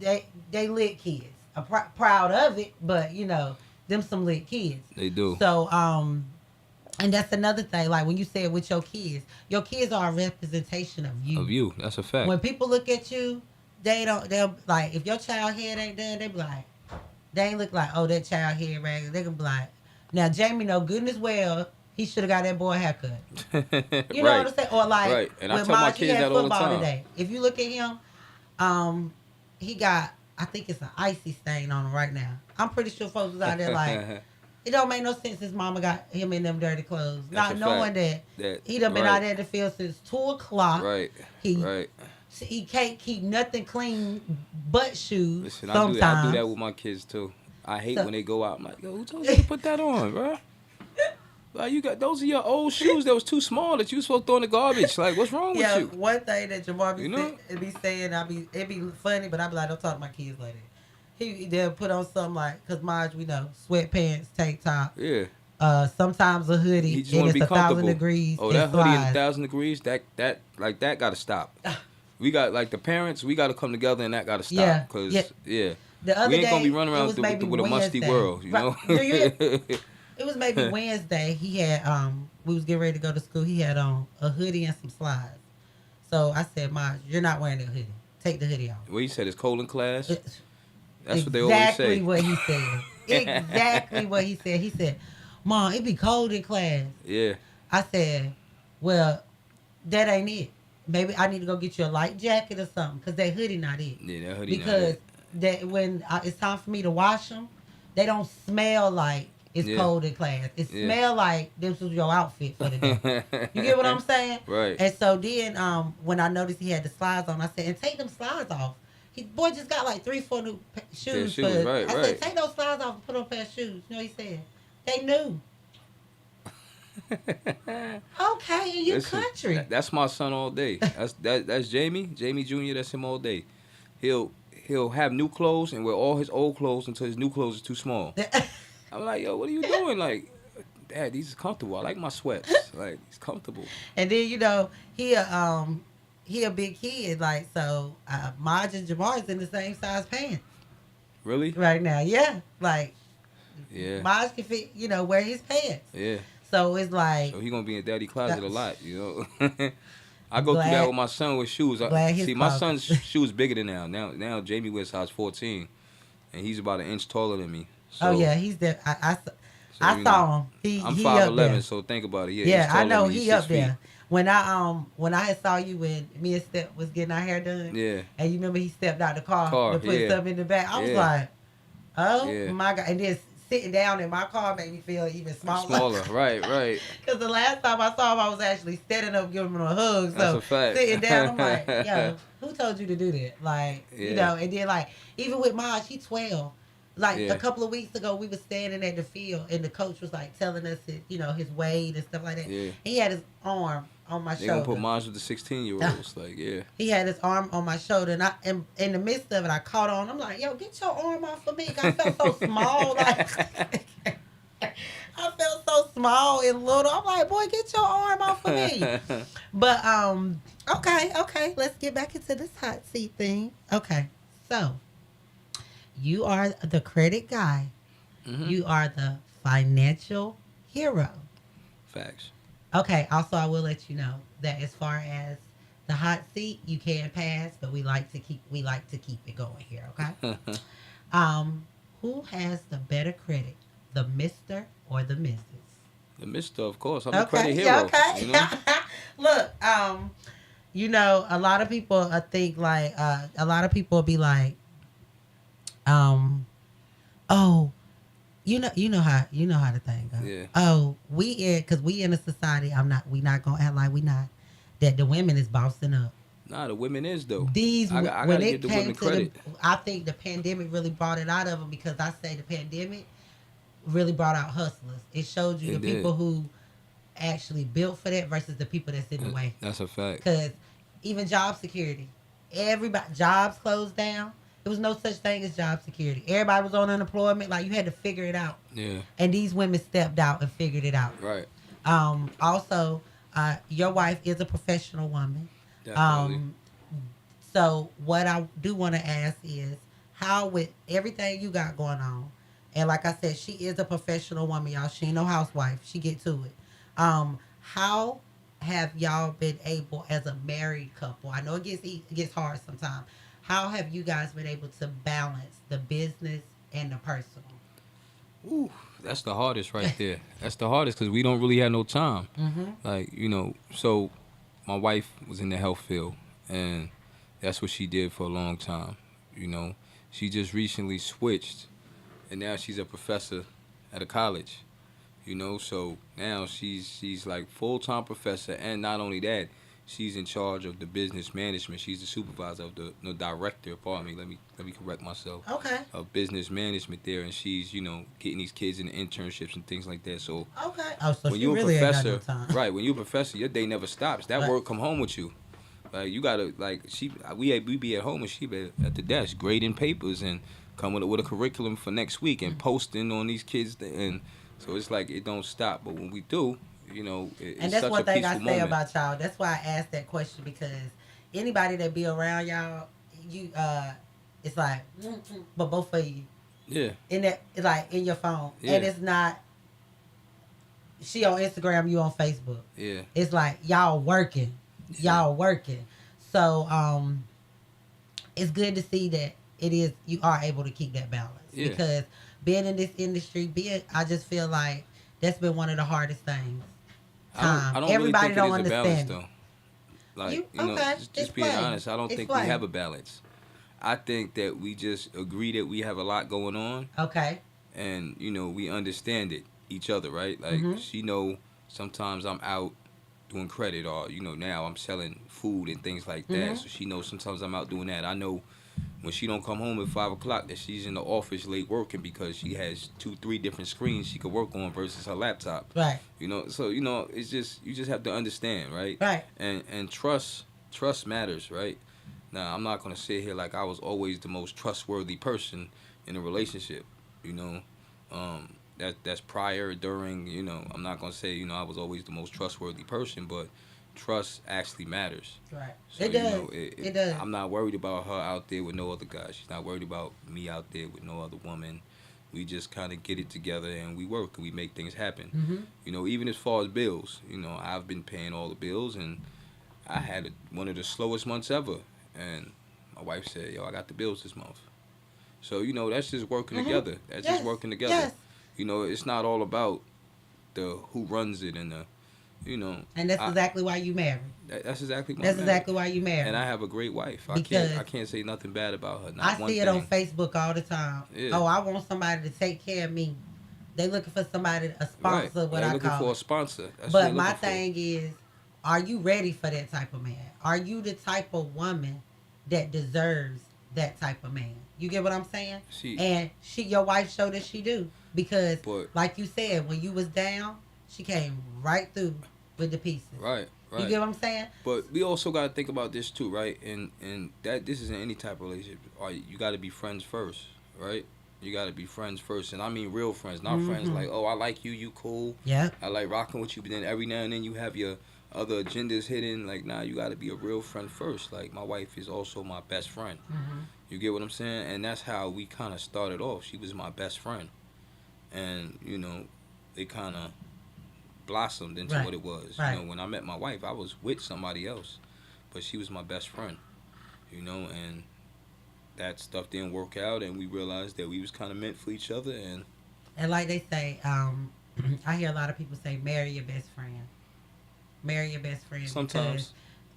they lit kids. I'm proud of it, but them some lit kids. They do. So, and that's another thing. Like when you say it with your kids are a representation of you. Of you, that's a fact. When people look at you, they'll like if your child hair ain't done, they be like, they ain't look like, oh, that child hair ragged. They gonna be like, now Jamie know good and as well he should have got that boy a haircut. You know Right. what I'm saying? Or like Right. And I when tell my Maj, he kids had that all the football time. today. If you look at him, he got, I think it's an icy stain on him right now. I'm pretty sure folks was out there like, it don't make no sense his mama got him in them dirty clothes. That's Not a knowing fact. that he done been Right. out there in the field since 2 o'clock. Right. He Right. he can't keep nothing clean but shoes. Listen, I sometimes. do that with my kids too. I hate So- when they go out. I'm like, yo, who told you to put that on, bro? Like, you got those are your old shoes that was too small that you was supposed to throw in the garbage. Like, what's wrong Yeah, with you? one thing that Jamar be, You know? be saying, it be funny, but I be like, don't talk to my kids like that. They'll put on something like, cause Marge, we know, sweatpants, tank top, Yeah. Sometimes a hoodie, He just and want it's to be 1,000 comfortable. degrees. Oh, and that hoodie in slides. 1,000 degrees, that got to stop. We got, like, the parents, we got to come together and that got to stop. Yeah, Because, yeah. The other we ain't day, going to be running it around was maybe with a musty Wednesday. world, you know? Right. It was maybe Wednesday. He had we was getting ready to go to school. He had on a hoodie and some slides. So I said, "Ma, you're not wearing the hoodie. Take the hoodie off." What he said is cold in class. It's That's what they always say. Exactly what he said. Exactly what he said. He said, "Mom, it be cold in class." Yeah. I said, "Well, that ain't it. Maybe I need to go get you a light jacket or something, because that hoodie not it." Yeah, that hoodie Because not it. that when it's time for me to wash them, they don't smell like it's Yeah. cold in class. It Yeah. smell like this was your outfit for the day. You get what I'm saying? Right. And so then when I noticed he had the slides on, I said, "And take them slides off." Boy just got like 3-4 new shoes. shoes, for, right, I right. said, "Take those slides off and put on a pair of shoes." You know what he said? They new. Okay, in your Listen, country. That's my son all day. That's Jamie Jr. That's him all day. He'll have new clothes and wear all his old clothes until his new clothes is too small. I'm like, yo, what are you doing? Like, Dad, these is comfortable. I like my sweats. Like, it's comfortable. And then he a big kid, like, so Maj and Jamar's in the same size pants Really? right now. Yeah, like Yeah. Maj can fit, wear his pants. Yeah. So it's like, So he gonna be in daddy closet a lot, you know. I go through that Glad- with my son with shoes. glad his See, my closet. son's shoes bigger than now Jamie wears size 14, and he's about an inch taller than me. So, oh yeah, he's there. I you saw him. I'm he 5'11", up there. so think about it. Yeah, Yeah, he's taller I know than me. he He's up 6 feet. there. When I had saw you when me and Step was getting our hair done, Yeah. and you remember he stepped out the car to put yeah. something in the back. I was Yeah. like, oh Yeah. my God! And then sitting down in my car made me feel even smaller. Smaller, right. Because the last time I saw him, I was actually standing up giving him a hug. So That's a fact. sitting down, I'm like, yo, who told you to do that? Like, Yeah. and then like, even with Maj, he 12. Like Yeah. a couple of weeks ago, we was standing at the field, and the coach was like telling us, his weight and stuff like that. Yeah. He had his arm on my They shoulder. gonna put mine with the 16-year-olds. Like, yeah. He had his arm on my shoulder, and in the midst of it, I caught on. I'm like, yo, get your arm off of me. I felt so small. Like, I felt so small and little. I'm like, boy, get your arm off of me. But, okay. Let's get back into this hot seat thing. Okay. So, you are the credit guy. Mhm. You are the financial hero. Facts. Okay. Also, I will let you know that as far as the hot seat, you can pass, but we like to keep it going here. Okay. Who has the better credit, the Mr. or the Mrs.? The Mister, of course. I'm a credit hero. Yeah, okay. You know? Look, You know, a lot of people think like a lot of people be like, um, oh, you know how the thing go. Yeah. Oh, because we in a society. We not gonna act like we not that the women is bossing up. Nah, the women is though. I When gotta it give the came women to the, credit. I think the pandemic really brought it out of them because I say the pandemic really brought out hustlers. It showed you the It did. people who actually built for that versus the people that's in the way. That's a fact. Because even job security, everybody jobs closed down. There was no such thing as job security. Everybody was on unemployment. Like you had to figure it out. Yeah. And these women stepped out and figured it out. Right. Also, your wife is a professional woman. Definitely. Um, so what I do want to ask is how with everything you got going on, and like I said, she is a professional woman, y'all. She ain't no housewife. She get to it. How have y'all been able as a married couple? I know it gets hard sometimes. How have you guys been able to balance the business and the personal? Ooh, that's the hardest right there. That's the hardest because we don't really have no time. Mm-hmm. Like, so my wife was in the health field, and that's what she did for a long time. You know, she just recently switched, and now she's a professor at a college. So now she's like full-time professor, and not only that, she's in charge of the business management. She's the supervisor of the no director. Pardon me. Let me correct myself. Okay. Of business management there, and she's getting these kids into internships and things like that. So Okay. Oh, so when she you're a really ain't got no professor, time. right? When you're a professor, your day never stops. That Right. work come home with you. Like you gotta we be at home and she be at the desk grading papers and coming up with a curriculum for next week and posting on these kids and so it's like it don't stop. But when we do, it's And that's such one a thing I peaceful say moment. about y'all. That's why I asked that question because anybody that be around y'all, you it's like, but both of you Yeah, in that, it's like in your phone, yeah, and it's not. She on Instagram, you on Facebook. yeah, It's like yeah, y'all working. So it's good to see that you are able to keep that balance yeah. because being in this industry, I just feel like that's been one of the hardest things. I Time. don't really Everybody think it don't is a balance understand it. though. Like, You okay? just being Explain. honest, I don't think we Explain. have a balance. I think that we just agree that we have a lot going on, Okay. and we understand it each other, right? Like Mhm. she know sometimes I'm out doing credit, or now I'm selling food and things like that. Mhm. So she knows sometimes I'm out doing that. I know when she don't come home at 5 o'clock that she's in the office late working because she has 2 3 different screens she could work on versus her laptop. Right. So it's just you just have to understand, right? Right. And trust matters, right? Now I'm not gonna sit here like I was always the most trustworthy person in a relationship, you know. That's prior, during, I'm not gonna say, I was always the most trustworthy person, but trust actually matters. Right. So It does. It does. I'm not worried about her out there with no other guy. She's not worried about me out there with no other woman. We just kind of get it together and we work and we make things happen. Mhm. Even as far as bills, I've been paying all the bills and I had one of the slowest months ever. And my wife said, "Yo, I got the bills this month." So that's just working Mhm. together. That's just Yes. working together. Yes. It's not all about the who runs it and the And that's I, exactly why you married. that's exactly my That's man. exactly why you married. And I have a great wife. Because I can't say nothing bad about her. I Not one see it thing. on Facebook all the time. Yeah. Oh, I want somebody to take care of me. They looking for somebody, a Right. sponsor, what They're I looking call for a it. sponsor. That's what But they're my looking for. thing is, are you ready for that type of man? Are you the type of woman that deserves that type of man? You get what I'm saying? See, And your wife showed that she do because, but like you said, when you was down, she came right through with the pieces. right, You get what I'm saying? But we also got to think about this too, right? And that this isn't any type of relationship. You got to be friends first, right? You got to be friends first, and I mean real friends, not friends Mhm. like, oh, I like you, you cool, Yeah. I like rocking with you, but then every now and then you have your other agendas hidden. Like, nah, you got to be a real friend first. Like, my wife is also my best friend. Mhm. You get what I'm saying? And that's how we kind of started off. She was my best friend, and it kind of blossomed into Right. what it was. Right. When I met my wife, I was with somebody else, but she was my best friend. And that stuff didn't work out, and we realized that we was kind of meant for each other. And like they say, I hear a lot of people say, marry your best friend. Marry your best friend. Sometimes,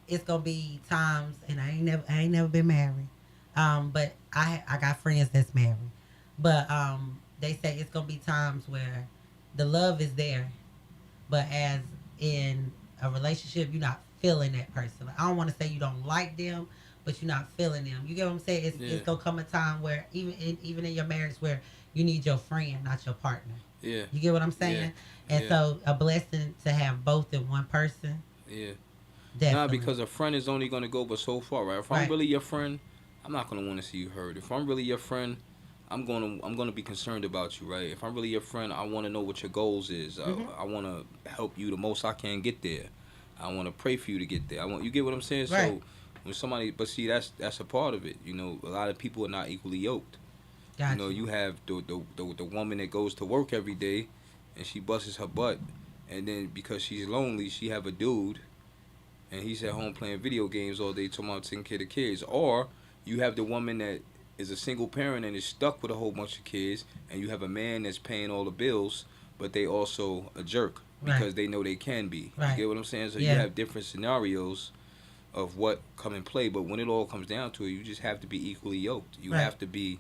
it's gonna be times, and I ain't never been married, but I got friends that's married, but they say it's gonna be times where the love is there, but as in a relationship, you're not feeling that person. Like, I don't want to say you don't like them, but you're not feeling them. You get what I'm saying? Yeah. It's gonna come a time where even in your marriage where you need your friend, not your partner. Yeah. You get what I'm Yeah. saying? And Yeah. so a blessing to have both in one person. Yeah. Nah, Definitely. because a friend is only gonna go but so far, right? If I'm Right. really your friend, I'm not gonna want to see you hurt. If I'm really your friend, I'm gonna be concerned about you, right? If I'm really your friend, I want to know what your goals is. Hmm. I want to help you the most I can get there. I want to pray for you to get there. I want you get what I'm saying. Right. So when somebody, but see, that's a part of it. You know, a lot of people are not equally yoked. You know, Gotcha. you have the woman that goes to work every day, and she busts her butt, and then because she's lonely, she have a dude and he's at home playing video games all day, talking about taking care of the kids. Or you have the woman that is a single parent and is stuck with a whole bunch of kids, and you have a man that's paying all the bills, but they also a jerk Right. because they know they can be. You Right. get what I'm saying? So you Yeah. have different scenarios of what come in play, but when it all comes down to it, you just have to be equally yoked. You Right. have to be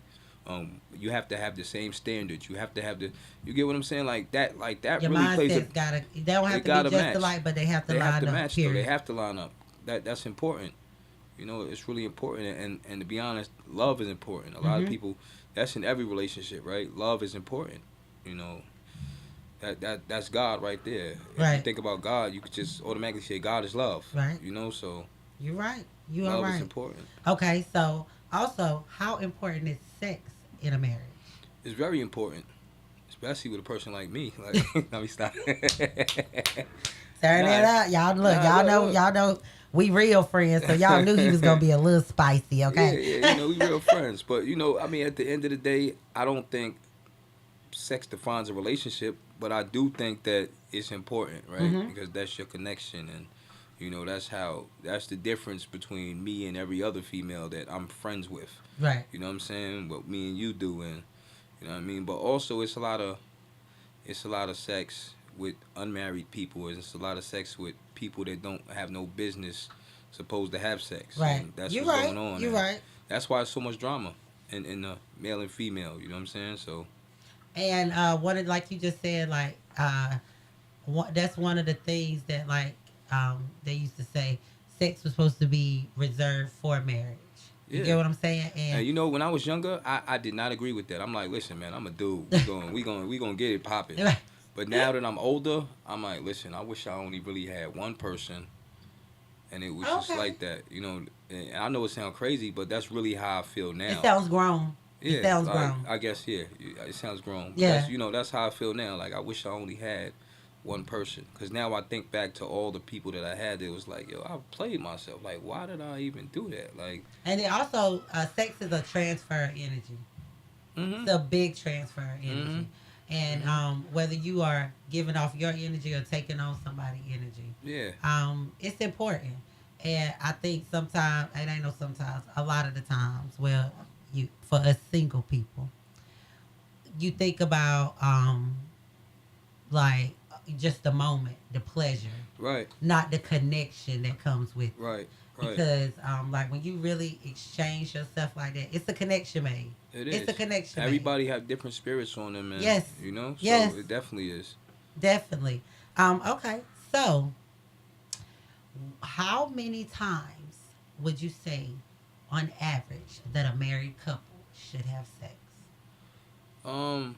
you have to have the same standards. You have to have the. You get what I'm saying? Like that Your really plays a. mindset's gotta. They don't have It to be gotta just match. alike, but they have to They have line to up. match though. They Period. have to line up. That's important. You know, it's really important. And to be honest, love is important. A lot of Hmm. people. That's in every relationship, right? Love is important. You know, that's God right there. If you Right. think about God, you could just automatically say God is love. Right. You know, so You're right. You are love is right. important. Okay. So also, how important is sex in a marriage? It's very important, especially with a person like me. Like, let me stop. Turn Nah, it up, y'all. Look, nah, look, look. y'all know, we real friends, so y'all knew he was gonna be a little spicy. Yeah, Okay. yeah, you know, we real friends. But you know, I mean, at the end of the day, I don't think sex defines a relationship, but I do think that it's important, right? Hmm. Because that's your connection, and you know, that's the difference between me and every other female that I'm friends with. Right. You know what I'm saying? What me and you do, and you know what I mean. But also, it's a lot of sex with unmarried people, and it's a lot of sex with people that don't have no business supposed to have sex, Right. and that's You're what's right. going on. You're And right. that's why there's so much drama in the male and female. You know what I'm saying? So And one of, like you just said, like that's one of the things that like they used to say, sex was supposed to be reserved for marriage. You yeah. get what I'm saying? And And you know, when I was younger, I did not agree with that. I'm like, listen, man, I'm a dude. We gonna get it popping. But now that I'm older, I'm like, listen, I wish I only really had one person, and it was just okay, like that. You know, and I know it sounds crazy, but that's really how I feel it now. sounds grown. It Yeah, sounds like grown. I guess yeah, it sounds grown, but Yeah. that's how I feel now. Like I wish I only had one person, because now I think back to all the people that I had. It was like, yo, I played myself. Like, why did I even do that? Like, And it also, sex is a transfer of energy. mhm, It's a big transfer of mhm, energy. And mhm, whether you are giving off your energy or taking on somebody's energy, yeah, it's important. And I think sometimes, it ain't no sometimes, a lot of the times, well, for us single people, you think about like just the moment, the pleasure, right, not the connection that comes with it. right, right. Because like when you really exchange yourself like that, it's a connection made. It It's a is. connection made. Everybody have different spirits on them, man. Yes. You know, Yes. so it definitely is. Definitely. Okay. So, how many times would you say, on average, that a married couple should have sex? Um,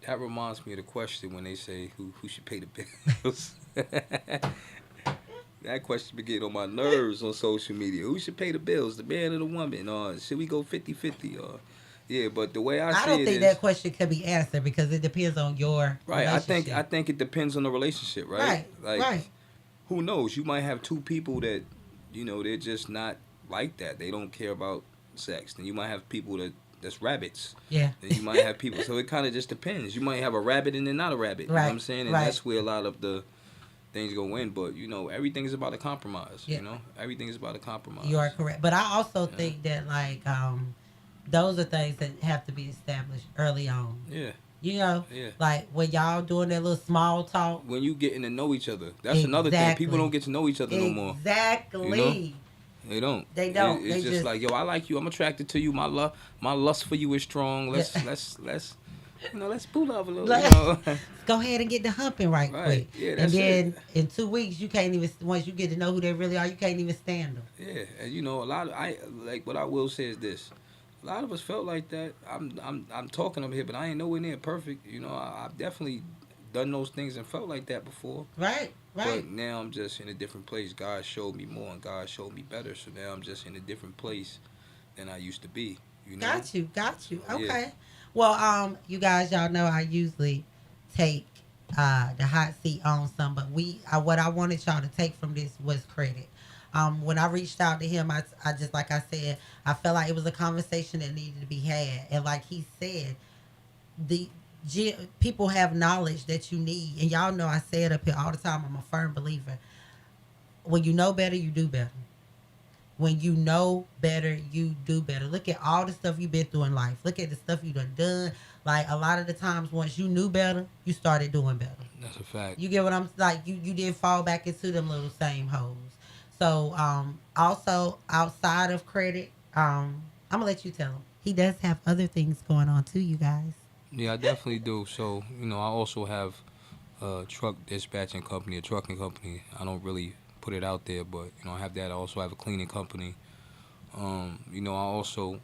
that reminds me of the question when they say who should pay the bills. That question be getting on my nerves on social media. Who should pay the bills, the man or the woman? Or should we go 50-50? Or yeah, but the way I I see don't it think is that question could be answered because it depends on your right. I relationship. think it depends on the relationship, right? Right. Like Right. who knows? You might have two people that they're just not like that. They don't care about sex. Then you might have people that's rabbits. Yeah. Then you might have people. So it kind of just depends. You might have a rabbit and then not a rabbit. You know what Right. I'm saying? And Right. that's where a lot of the things go in. But everything is about a compromise. Yeah. Everything is about a compromise. You are correct. But I also Yeah. think that like those are things that have to be established early on. Yeah. You know, Yeah. like when y'all doing that little small talk. When you getting to know each other, that's another thing. People don't Exactly. get to know each other no more. You know, Exactly. they don't. They don't. It's They just just like, yo, I like you. I'm attracted to you. My lust for you is strong. yeah. Let's let's boo love a little. Like, go ahead and get the humping right Right. quick. Yeah, And that's it. then in 2 weeks, you can't even, once you get to know who they really are, you can't even stand them. Yeah, and a lot of I like what I will say is this. A lot of us felt like that. I'm talking up here, but I ain't nowhere near perfect. I've definitely done those things and felt like that before. Right, But right. now I'm just in a different place. God showed me more and God showed me better. So now I'm just in a different place than I used to be. You know? Got you, got you. So yeah. Okay. Well, you guys, y'all know I usually take the hot seat on some, but what I wanted y'all to take from this was credit. When I reached out to him, I just, like I said, I felt like it was a conversation that needed to be had, and like he said, the people have knowledge that you need, and y'all know I say it up here all the time. I'm a firm believer. When you know better, you do better. When you know better, you do better. Look at all the stuff you've been through in life. Look at the stuff you done. Like a lot of the times, once you knew better, you started doing better. That's a fact. You get what I'm like? You didn't fall back into them little same holes. So also outside of credit, I'm gonna let you tell him. He does have other things going on too, you guys. Yeah, I definitely do. So, I also have a truck dispatching company, a trucking company. I don't really put it out there, but I have that. I also have a cleaning company. I also,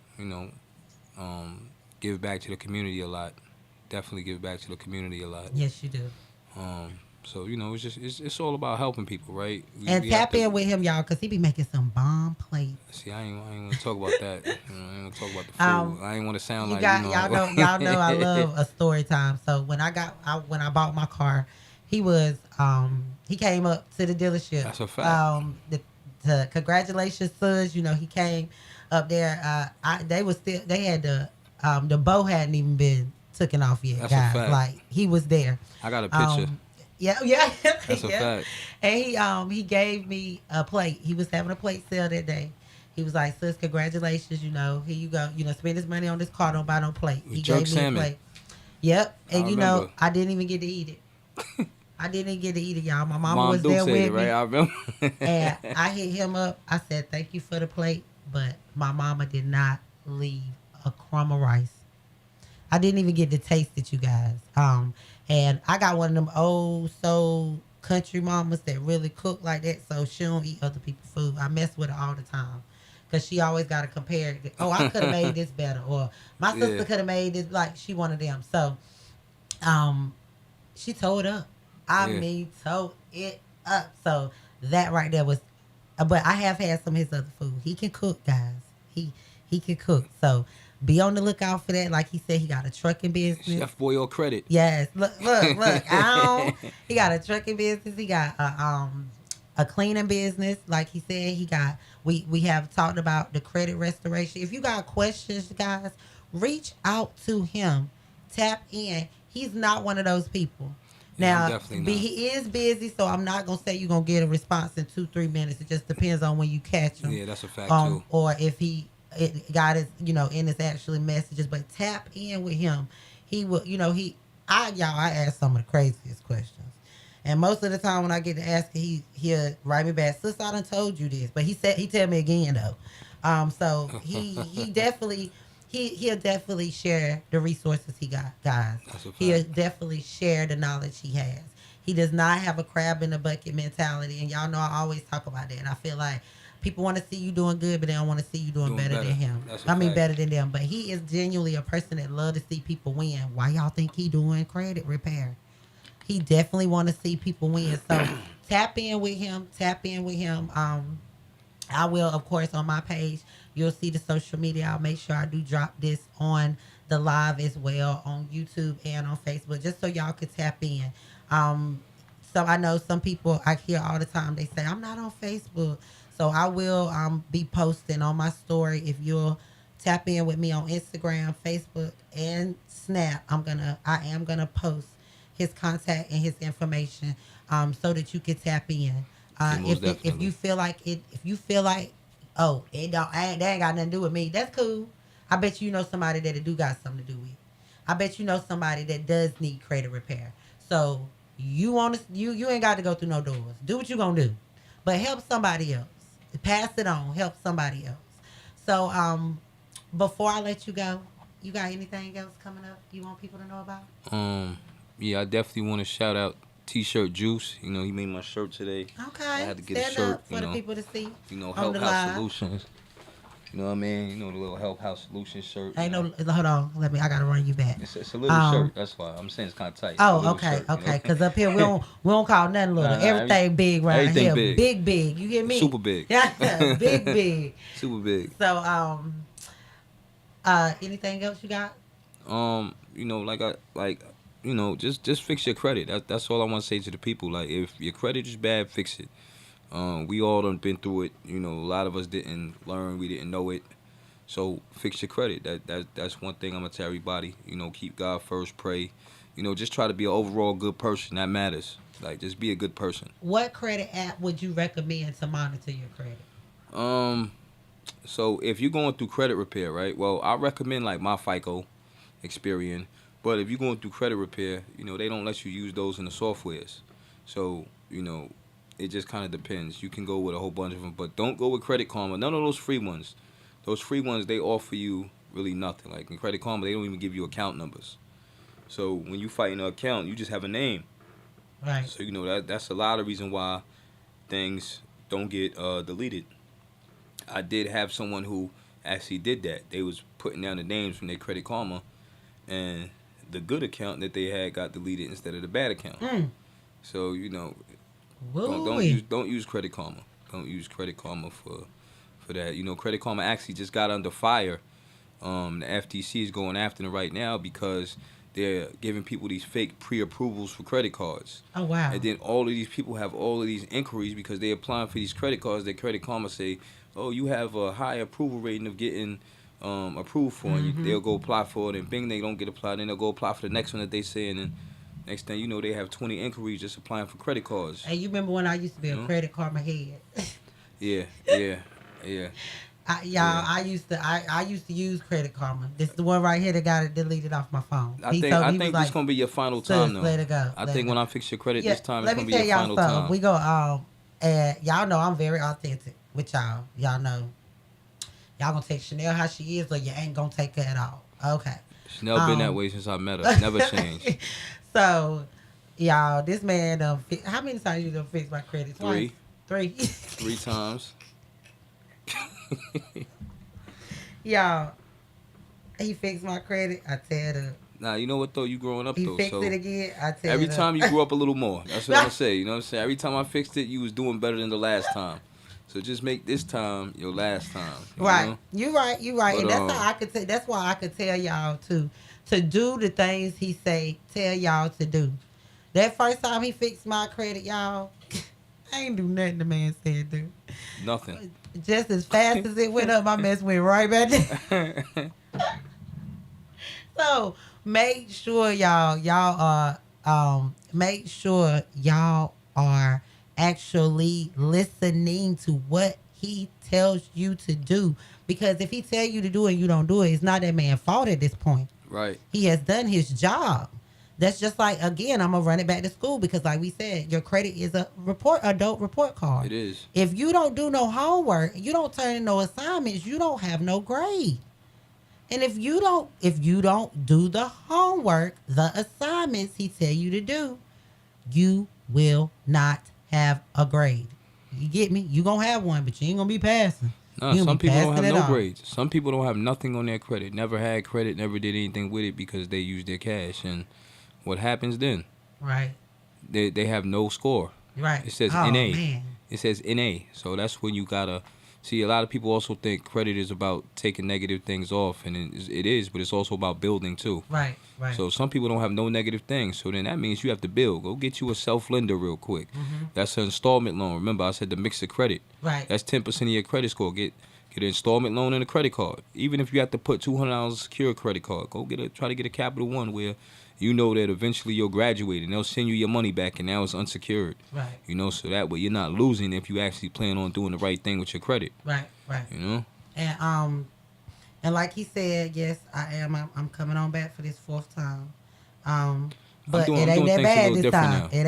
give back to the community a lot. Definitely give back to the community a lot. Yes, you do. So it's just it's all about helping people, right? And We have tap to in with him, y'all, cause he be making some bomb plates. see. I ain't want to talk about that. I ain't want to talk about the food. Um, I ain't want to sound you like got y'all know I love a story time. So when I bought my car, he came up to the dealership. That's a fact. The congratulations, sons. He came up there. They had the bow hadn't even been taken off yet, That's a guys. fact. Like he was there. I got a picture. Yeah, yeah, That's a yeah. fact. And he gave me a plate. He was having a plate sale that day. He was like, "Sis, congratulations. Here you go. Spend this money on this car. Don't buy no plate." He Jerk gave me a salmon. plate. Yep. I And remember. I didn't even get to eat it. I didn't even get to eat it, y'all. My mama Mom was Duke there said with it, right? me. I remember. And I hit him up. I said, "Thank you for the plate," but my mama did not leave a crumb of rice. I didn't even get to taste it, you guys. And I got one of them old soul country mamas that really cook like that, so she don't eat other people's food. I mess with her all the time because she always got to compare it. Oh, I could have made this better, or my sister Yeah. could have made this. Like she one of them. So, um, she tore up. I Yeah. mean, tore it up. So that right there was. But I have had some of his other food. He can cook, guys. He can cook. So be on the lookout for that. Like he said, he got a trucking business. Chef boy, your credit. Yes. Look. He got a trucking business. He got a cleaning business. Like he said, we have talked about the credit restoration. If you got questions, guys, reach out to him. Tap in. He's not one of those people. Yeah, I'm Now, definitely not. he is busy, so I'm not gonna say you're gonna get a response in 2-3 minutes. It just depends on when you catch him. Yeah, that's a fact too. Or if it got his, in his actually messages. But tap in with him. He will, I ask some of the craziest questions. And most of the time when I get to ask, he'll write me back, "Sis, I done told you this," but he tell me again though. So he definitely he'll definitely share the resources he got, guys. That's a fact. He'll definitely share the knowledge he has. He does not have a crab in the bucket mentality, and y'all know I always talk about that. And I feel like people want to see you doing good, but they don't want to see you doing better than him. That's a fact. Better than them. But he is genuinely a person that love to see people win. Why y'all think he doing credit repair? He definitely want to see people win. So tap in with him. Tap in with him. I will, of course, on my page, you'll see the social media. I'll make sure I do drop this on the live as well on YouTube and on Facebook, just so y'all could tap in. So I know some people I hear all the time, they say, "I'm not on Facebook." So I will be posting on my story. If you'll tap in with me on Instagram, Facebook, and Snap, I am gonna post his contact and his information so that you can tap in. Yeah, most If you feel like oh, they ain't got nothing to do with me, that's cool. I bet you know somebody that it do got something to do with. I bet you know somebody that does need credit repair. So you want to you ain't got to go through no doors. Do what you gonna do, but help somebody else. Pass it on. Help somebody else. So before I let you go, you got anything else coming up you want people to know about? Um, yeah, I definitely want to shout out T-shirt Juice. You know, he made my shirt today. I Okay, had to get a stand shirt. up for the people to see on Help the House live. Solutions. You know what I mean? You know the little Help House Solutions shirt. Ain't no hold on. I gotta run you back. It's a little Um. shirt. That's why I'm saying it's kind of tight. It's a Oh, little okay, shirt. You okay. know. Cause up here we don't call nothing little. Nah, Everything big right everything here. big. Big. You get me? Super big. Yeah, big. Super big. So anything else you got? You know, just fix your credit. That's all I want to say to the people. Like, if your credit is bad, fix it. We all done been through it. You know, a lot of us didn't learn. We didn't know it. So fix your credit. That's one thing I'm gonna tell everybody. You know, keep God first. Pray. You know, just try to be an overall good person. That matters. Like, just be a good person. What credit app would you recommend to monitor your credit? So if you're going through credit repair, right? Well, I recommend like my FICO, Experian. But if you're going through credit repair, you know, they don't let you use those in the softwares. So, you know, it just kind of depends. You can go with a whole bunch of them, but don't go with Credit Karma. None of those free ones. Those free ones, they offer you really nothing. Like in Credit Karma, they don't even give you account numbers. So when you fight in an account, you just have a name. Right. So, you know, that's a lot of reason why things don't get deleted. I did have someone who actually did that. They was putting down the names from their Credit Karma, and the good account that they had got deleted instead of the bad account. So, you know, don't use Credit Karma. Don't use Credit Karma for that. You know, Credit Karma actually just got under fire. The FTC is going after them right now because they're giving people these fake pre-approvals for credit cards. Oh, wow. And then all of these people have all of these inquiries because they're applying for these credit cards. Their Credit Karma say, oh, you have a high approval rating of getting approved for, and they'll go apply for it, and bing, they don't get applied, then they'll go apply for the next one that they say, and then next thing you know, they have 20 inquiries just applying for credit cards. Hey, you remember when I used to be a Credit Karma head? Yeah. I used to use Credit Karma. This is the one right here that got it deleted off my phone. I think this is gonna be your final time though. Let it go. I think when I fix your credit this time, it's let gonna me be tell your y'all final something. time. We go and y'all know I'm very authentic with y'all. Y'all know. Y'all gonna take Chanel how she is, or you ain't gonna take her at all. Okay. Chanel been that way since I met her. Never changed. So, y'all, this man how many times you done fix my credit? Three. Three. 3 times. Y'all, he fixed my credit. I tear it up. Nah, you know what though? You growing up He though. fixed So it again. I tear every it up. time you grew up a little more. That's what I'm saying. You know what I'm saying? Every time I fixed it, you was doing better than the last time. So just make this time your last time. Right. Know? You right. But, and that's how I could that's why I could tell y'all to do the things he say, tell y'all to do. That first time he fixed my credit, y'all, I ain't do nothing the man said do. Nothing. Just as fast as it went up, my mess went right back down. So make sure y'all are actually listening to what he tells you to do. Because if he tell you to do it and you don't do it, it's not that man's fault at this point. Right. He has done his job. That's just like, again, I'm going to run it back to school because like we said, your credit is adult report card. It is. If you don't do no homework, you don't turn in no assignments, you don't have no grade. And if you don't do the homework, the assignments he tell you to do, you will not have a grade. You get me? You going to have one, but you ain't going to be passing. No, some people don't have no grades. Some people don't have nothing on their credit. Never had credit, never did anything with it because they used their cash. And what happens then? Right. They have no score. Right. It says NA. Man. It says NA. So that's when you gotta see. A lot of people also think credit is about taking negative things off, and it is, but it's also about building too. Right. So some people don't have no negative things. So then that means you have to build. Go get you a self-lender real quick. That's an installment loan. Remember, I said the mix of credit. Right. That's 10% of your credit score. Get an installment loan and a credit card. Even if you have to put $200 to secure a credit card, try to get a Capital One where you know that eventually you'll graduate and they'll send you your money back and now it's unsecured. Right. You know, so that way you're not losing if you actually plan on doing the right thing with your credit. Right. You know? And like he said, yes, I am. I'm coming on back for this fourth time. Um, but it I'm ain't doing that things a bad little this different time. now. It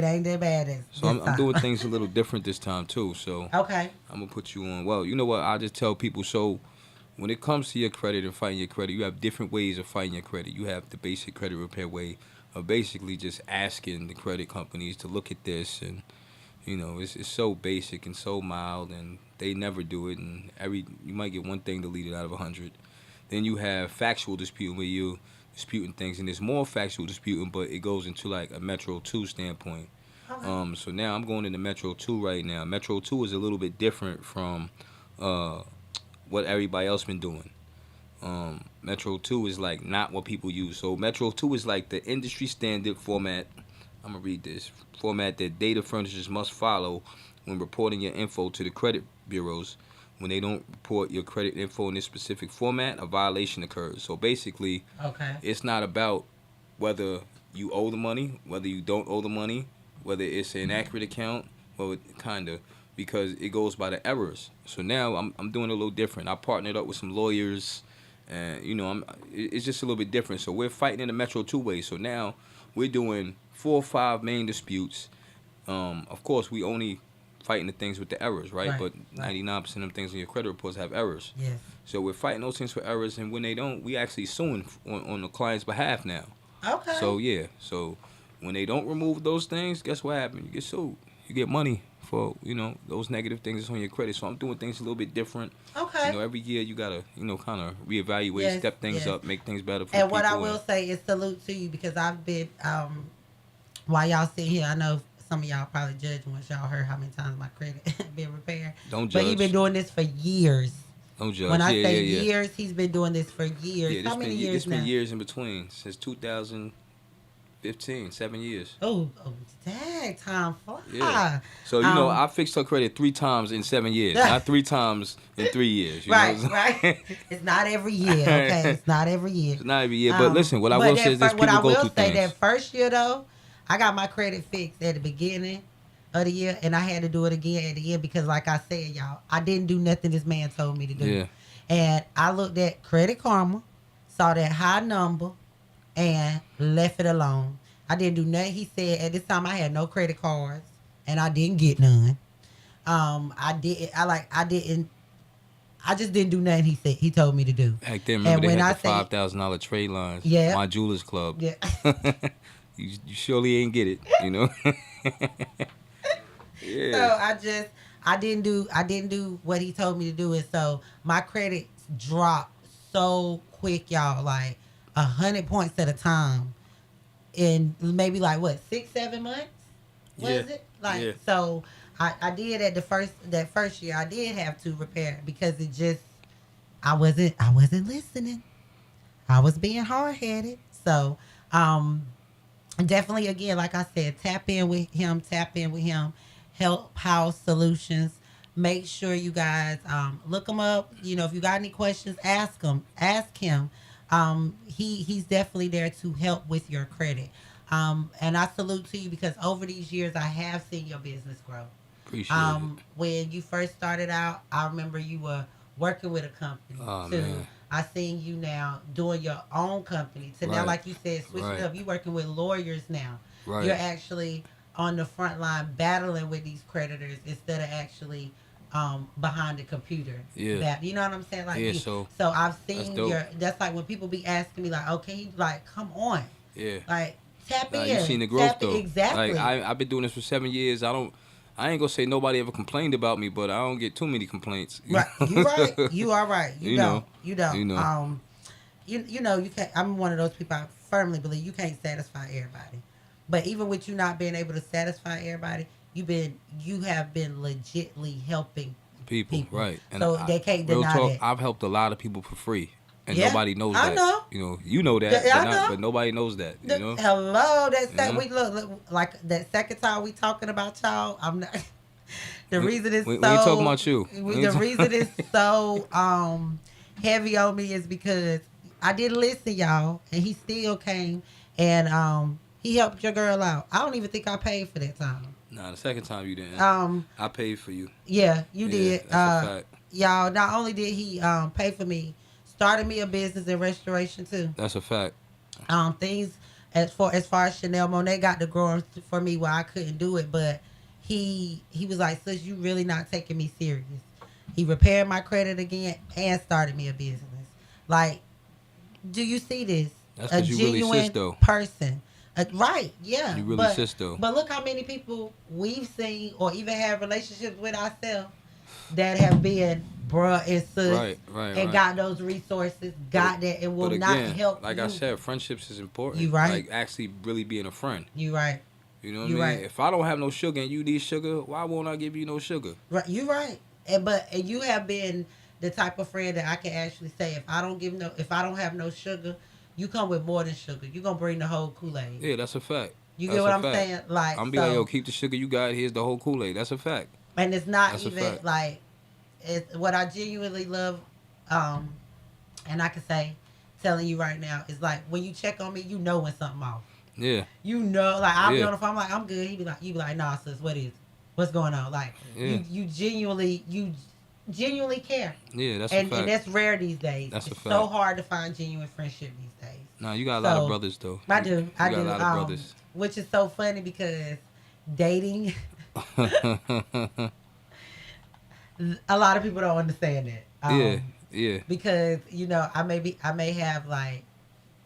ain't that bad So this I'm time. doing things a little different this time too. So Okay. I'm gonna put you on. Well, you know what? I just tell people. So when it comes to your credit and fighting your credit, you have different ways of fighting your credit. You have the basic credit repair way of basically just asking the credit companies to look at this, and it's so basic and so mild, and they never do it, and you might get one thing deleted out of 100. Then you have factual disputing where you disputing things, and there's more factual disputing, but it goes into like a Metro 2 standpoint. Okay. So now I'm going into Metro 2 right now. Metro 2 is a little bit different from uh, what everybody else been doing. Metro 2 is like not what people use. So Metro 2 is like the industry standard format. I'm gonna read this format that data furnishers must follow when reporting your info to the credit bureaus. When they don't report your credit info in this specific format, a violation occurs. So basically, Okay. it's not about whether you owe the money, whether you don't owe the money, whether it's an inaccurate account, well, kind of, because it goes by the errors. So now I'm doing a little different. I partnered up with some lawyers, and it's just a little bit different. So we're fighting in the Metro 2 way. So now we're doing 4 or 5 main disputes. Of course, we only fighting the things with the errors, right? Right. But Right. 99% of the things in your credit reports have errors. Yes. So we're fighting those things for errors, and when they don't, we actually suing on the client's behalf now. Okay. So yeah, so when they don't remove those things, guess what happens? You get sued. You get money for those negative things that's on your credit. So I'm doing things a little bit different. Okay. Every year you gotta kind of reevaluate, Yes. step things Yes. up, make things better for And the what I people. will say is salute to you because I've been while y'all sit here, I know some of y'all probably judging once y'all heard how many times my credit been repaired. Don't But he's been judge. doing this for years. Don't judge. When I Yeah, say yeah, yeah. years, he's been doing this for years. Yeah, How many years it's now? been years in between since 2015, 7 years. Oh, dang, time fly. Yeah. So I fixed her credit 3 times in 7 years, not 3 times in 3 years. Right, right. It's not every year, okay? It's not every year. It's not every year, but listen, what I will say is this: what I people go will through say things. that first year though, I got my credit fixed at the beginning of the year, and I had to do it again at the end because, like I said, y'all, I didn't do nothing this man told me to do. Yeah. And I looked at Credit Karma, saw that high number, and left it alone. I didn't do nothing. He said at this time I had no credit cards, and I didn't get none. I did. I didn't. I just didn't do nothing. He told me to do. Back then, remember And they when had I the say $5,000 trade lines. Yeah. My Jewelers Club. yeah. You surely ain't get it, Yeah. So I didn't do what he told me to do, and so my credit dropped so quick, y'all, like 100 points at a time, in maybe like what 6-7 months was Yeah. it? Like Yeah. so, I did at that first year I did have to repair it because it just I wasn't listening. I was being hard headed. So definitely again, like I said, tap in with him. Help House Solutions. Make sure you guys look him up. If you got any questions, ask him. He's definitely there to help with your credit. And I salute to you because over these years I have seen your business grow. Appreciate it. When you first started out, I remember you were working with a company. Oh, too. man. I seen you now doing your own company. To now, Right. like you said, switching Right. up. You working with lawyers now. Right. You're actually on the front line battling with these creditors instead of actually behind the computer. Yeah. You know what I'm saying? Like Yeah, you, so I've that's seen dope. that's like when people be asking me like, okay, like come on. Yeah. Like tap Nah, in. you seen the growth Tap in. though. Exactly. Like I've been doing this for 7 years. I ain't gonna say nobody ever complained about me, but I don't get too many complaints. Right. You right. You are right. You don't. know. You don't. You know. You can't. I'm one of those people. I firmly believe you can't satisfy everybody. But even with you not being able to satisfy everybody, you have been legitly helping people. Right. And so they can't real deny talk, that. I've helped a lot of people for free. And Yeah, nobody knows I that. know. You know that, Yeah, I but, know. but nobody knows that. Hello, we Yeah. look like that second time we talking about y'all. I'm not. The reason it's we so ain't talking about you. The reason it's so heavy on me is because I didn't listen, y'all, and he still came and he helped your girl out. I don't even think I paid for that time. Nah, the second time you didn't. I paid for you. Yeah, you Yeah, did. that's a fact. Y'all, not only did he pay for me, Started me a business in restoration too. That's a fact. Things as far as Chanel Monet got to growing for me where I couldn't do it, but he was like, sis, you really not taking me serious. He repaired my credit again and started me a business. Like, do you see this? That's A because you really genuine sis though. person. Right, yeah. You really sis though. But look how many people we've seen or even have relationships with ourselves that have been bruh and sis and got those resources, got that, and will not help like you. I said, friendships is important. You right. Like actually really being a friend. You right. You know what I mean? Right. If I don't have no sugar and you need sugar, why won't I give you no sugar? Right. You right. And you have been the type of friend that I can actually say if I don't have no sugar, you come with more than sugar. You gonna bring the whole Kool-Aid. Yeah, that's a fact. You get what I'm saying? Like, I'm be like, yo, keep the sugar you got. Here's the whole Kool-Aid. That's a fact. And it's not even like, it's what I genuinely love. And I can say, telling you right now, is like when you check on me, you know when something off. Yeah. You know, like I'll be on the phone, I'm like, I'm good. You be like, nah, sis, what's going on? Like, you genuinely care. Yeah, that's a fact. And that's rare these days. That's it's a fact. so hard to find genuine friendship these days. Nah, you got a lot of brothers though. I do. You got a lot of brothers. Which is so funny because dating, a lot of people don't understand that. Yeah. Because I may have like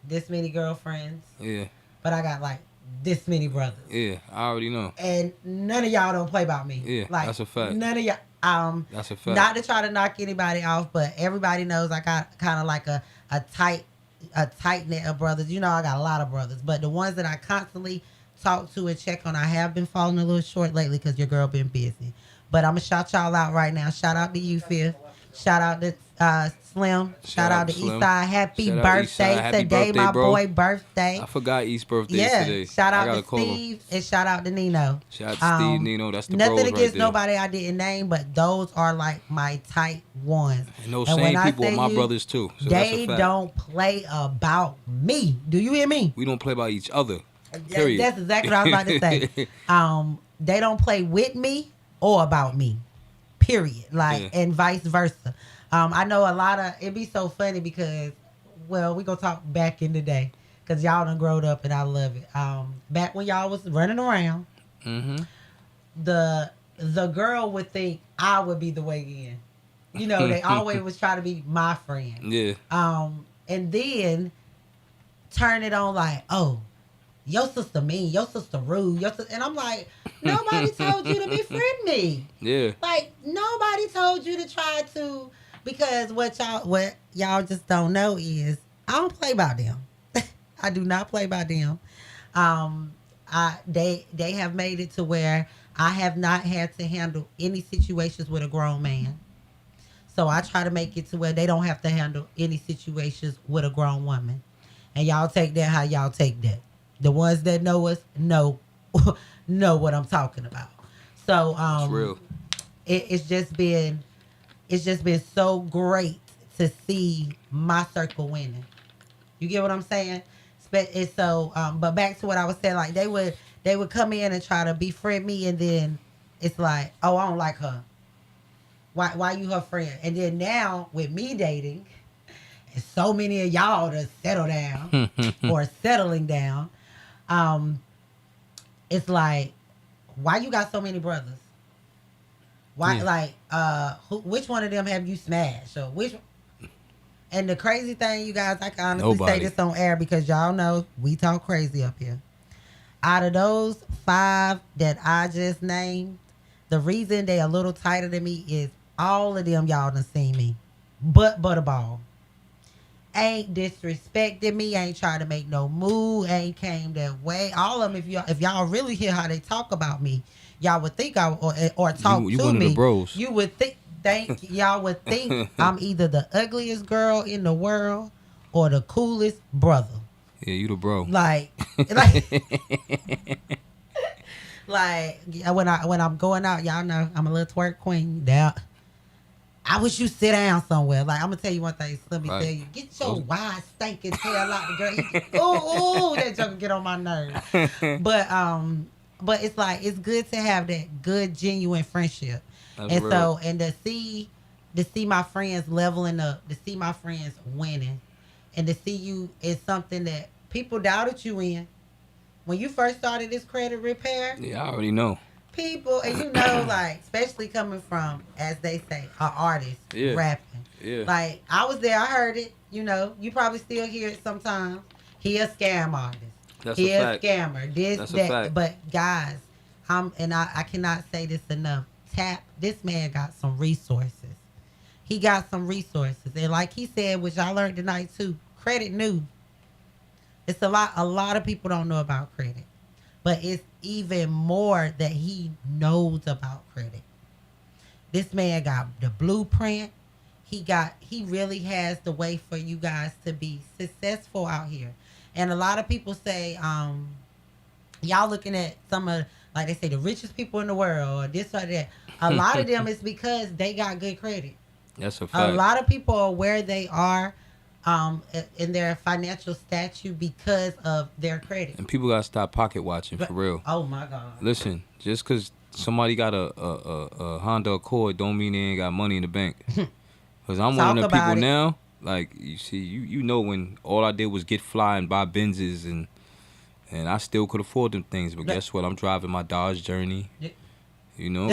this many girlfriends. Yeah. But I got like this many brothers. Yeah, I already know. And none of y'all don't play about me. Yeah, like, that's a fact. None of y'all. That's a fact. Not to try to knock anybody off, but everybody knows I got kind of like a tight net of brothers. I got a lot of brothers, but the ones that I constantly talk to and check on, I have been falling a little short lately because your girl been busy. But I'm gonna shout y'all out right now. Shout out to you, Fifth. Shout out to Slim. Shout out to Eastside. Happy birthday today, my boy birthday. I forgot East's birthday today. Shout out to Steve and shout out to Nino. Shout out to Steve, Nino. That's the nothing bros against right there. Nobody I didn't name, but those are like my tight ones. And those same people are my brothers too. So they don't play about me. Do you hear me? We don't play about each other. Period. That's exactly what I was about to say. They don't play with me or about me. Period. Like, and vice versa. I know a lot of, it'd be so funny because, well, we gonna talk back in the day because y'all done growed up and I love it. Back when y'all was running around, the girl would think I would be the way in. They always was trying to be my friend. Yeah. And then turn it on like, oh, your sister mean, your sister rude, and I'm like, nobody told you to befriend me. Yeah. Like, nobody told you to try to, because what y'all just don't know is I don't play by them. I do not play by them. They have made it to where I have not had to handle any situations with a grown man. So I try to make it to where they don't have to handle any situations with a grown woman. And y'all take that how y'all take that. The ones that know us know what I'm talking about. So it's real. It's just been so great to see my circle winning. You get what I'm saying? It's so but back to what I was saying, like they would come in and try to befriend me, and then it's like, oh, I don't like her. Why you her friend? And then now with me dating, and so many of y'all to settle down or settling down. It's like, why you got so many brothers? Why, which one of them have you smashed? Or which? And the crazy thing, you guys, I can honestly say this on air because y'all know we talk crazy up here. Out of those 5 that I just named, the reason they a little tighter than me is all of them y'all done seen me, but Butterball. Ain't disrespected me, ain't trying to make no move, ain't came that way. All of them, if y'all really hear how they talk about me, y'all would think or talk you to one me. Of the bros. You would y'all would think I'm either the ugliest girl in the world or the coolest brother. Yeah, you the bro. Like when I'm going out, y'all know I'm a little twerk queen. Now, I wish you sit down somewhere. Like, I'm gonna tell you one thing. Let me tell you, get your wide stinking tail out the girl. Ooh, that joke get on my nerves. But it's like it's good to have that good genuine friendship. That's real. And to see to see my friends leveling up, to see my friends winning, and to see you is something that people doubted you in. When you first started this credit repair, Yeah, I already know. people, and you know, like, especially coming from, as they say, an artist Yeah, rapping. yeah. Like, I was there, I heard it, you know, you probably still hear it sometimes. He a scam artist. That's a He a fact. scammer. This, That's a that. fact. But guys, I cannot say this enough. Tap, this man got some resources. He got some resources. And like he said, which I learned tonight too, credit new. It's a lot of people don't know about credit. But it's even more that he knows about credit. This man got the blueprint. He really has the way for you guys to be successful out here. And a lot of people say, y'all looking at some of, like they say, the richest people in the world or this or that. A lot of them is because they got good credit. That's a A fact. lot of people are where they are in their financial statue because of their credit. And people gotta stop pocket watching for real. Oh my God. Listen, just cause somebody got a Honda Accord don't mean they ain't got money in the bank. Cause I'm one of Talk them people about it. now. Like you see, you know when all I did was get fly and buy Benzes and I still could afford them things. But guess what? I'm driving my Dodge Journey. Yeah. You know.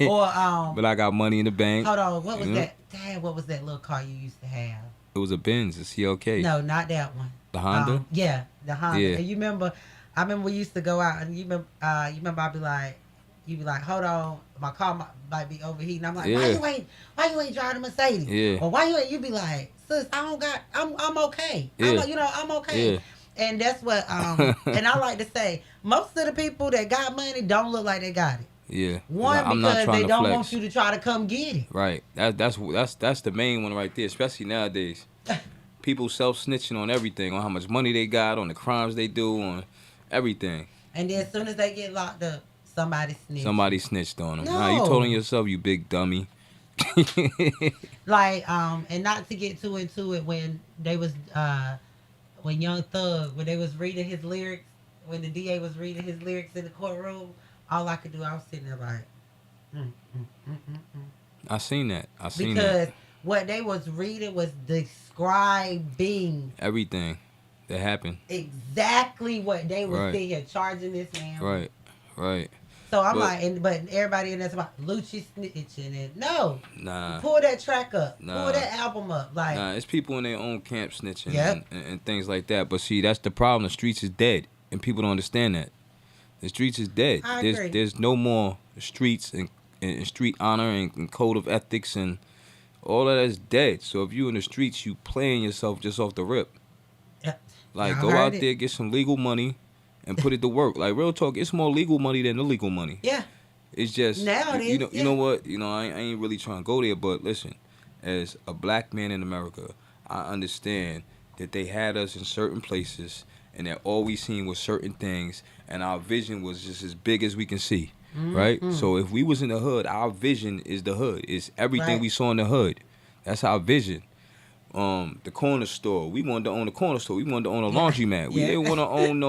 Or But I got money in the bank. hold on, what was you know? that? Dad, what was that little car you used to have? It was a Benz, a CLK. No, not that one. The Honda. Yeah, the Honda. Yeah. And you remember, I remember we used to go out, and you remember I'd be like, you'd be like, hold on, my car might be overheating. I'm like, Yeah. why you ain't driving a Mercedes? Yeah. Or why you ain't? You be like, sis, I'm okay. Yeah. I'm okay. Yeah. And that's what, and I like to say, most of the people that got money don't look like they got it. Yeah. One, I'm not because trying they to don't flex. want you to try to come get it. Right. That's the main one right there, especially nowadays. People self-snitching on everything, on how much money they got, on the crimes they do, on everything. And then as soon as they get locked up, somebody snitch. Somebody snitched on them. No. Nah, you told on yourself, you big dummy. Like, and not to get too into it when they was, when Young Thug, when they was reading his lyrics, when the DA was reading his lyrics in the courtroom, all I could do, I was sitting there like, I seen that. because what they was reading was describing Everything that happened. exactly what they was Right. sitting here charging this man with. Right. So I'm But- like, but everybody in that's about Lucci snitching and no, Nah. pull that track up, Nah. pull that album up, like Nah, it's people in their own camp snitching Yep. and things like that. But see, that's the problem. The streets is dead, and people don't understand that. The streets is dead. I There's agree. there's no more streets and street honor and code of ethics and all of that's dead. So if you in the streets, you playing yourself just off the rip. yeah. Like Y'all go heard out it. there, get some legal money, and put it to work. Like real talk, it's more legal money than illegal money. Yeah, It's just Now it you is, know yeah. know what I ain't really trying to go there, but listen, as a black man in America, I understand that they had us in certain places and that all we seen was certain things and our vision was just as big as we can see, right? So if we was in the hood, our vision is the hood. It's everything Right. we saw in the hood. That's our vision. The corner store, we wanted to own a corner store. We wanted to own a laundromat. We Yeah. didn't want to own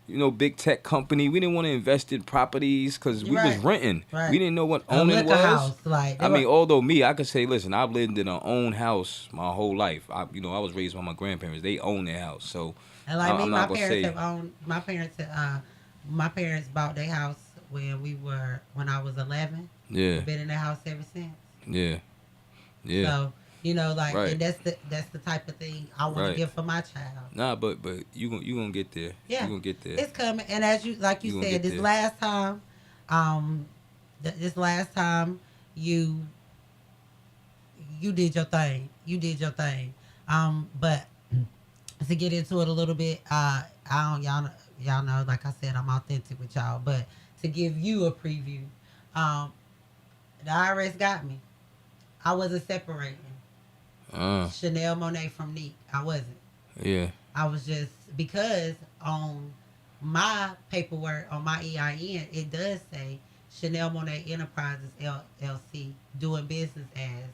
no big tech company. We didn't want to invest in properties because we was Right. renting. Right. We didn't know what A owning liquor was. house, like, they I mean, were- although me, I could say, listen, I've lived in a own house my whole life. I was raised by my grandparents. They own their house, so and like me, I'm my not gonna parents say. have owned. My parents bought their house when I was 11. Yeah, Been in their house ever since. yeah. So like, Right. and that's the type of thing I want Right. to give for my child. Nah, but you gonna get there. Yeah. You gonna get there. It's coming, and as you like you You gonna said, get this there. last time, this last time you did your thing. You did your thing. But to get into it a little bit, I don't y'all know, like I said, I'm authentic with y'all. But to give you a preview, the IRS got me. I wasn't separating Chanel Monay from Neek. I wasn't. Yeah. I was just, because on my paperwork, on my EIN, it does say Chanel Monay Enterprises LLC, doing business as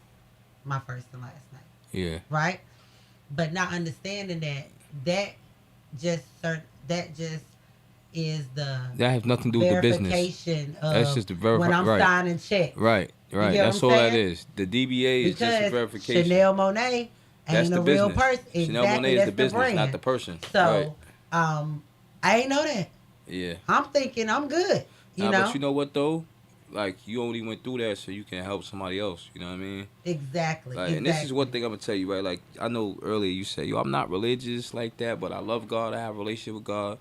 my first and last name, Yeah. right? But not understanding that just is the That has nothing to do with the business. verification of That's just the when I'm right. signing checks. Right. You Right. get what I'm That's all that saying? is. The DBA is just a Because verification. Chanel Monet That's ain't the a real business. person. Chanel Exactly, Monet is the that's the business, not the brand. person. Right. So, I ain't know that. Yeah. I'm thinking I'm good. You Nah, but know, you know what though? Like you only went through that so you can help somebody else. You know what I mean? exactly, Like, and this is one exactly. thing I'm gonna tell you, right? Like, I know earlier you said, "Yo, I'm not religious like that, but I love God. I have a relationship with God."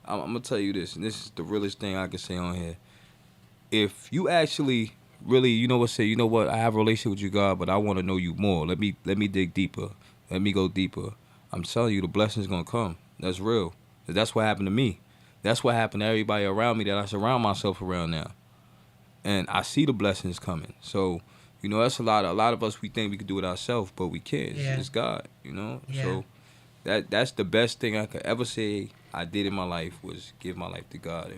I'm gonna tell you this, and this is the realest thing I can say on here. If you actually really, you know what, I have a relationship with you, God, but I want to know you more. Let me dig deeper. Let me go deeper. I'm telling you, the blessings gonna come. That's real. That's what happened to me. That's what happened to everybody around me that I surround myself around now, and I see the blessings coming. So, that's a lot of us we think we could do it ourselves, but we can't. Yeah, It's God. yeah. So that's the best thing I could ever say I did in my life was give my life to God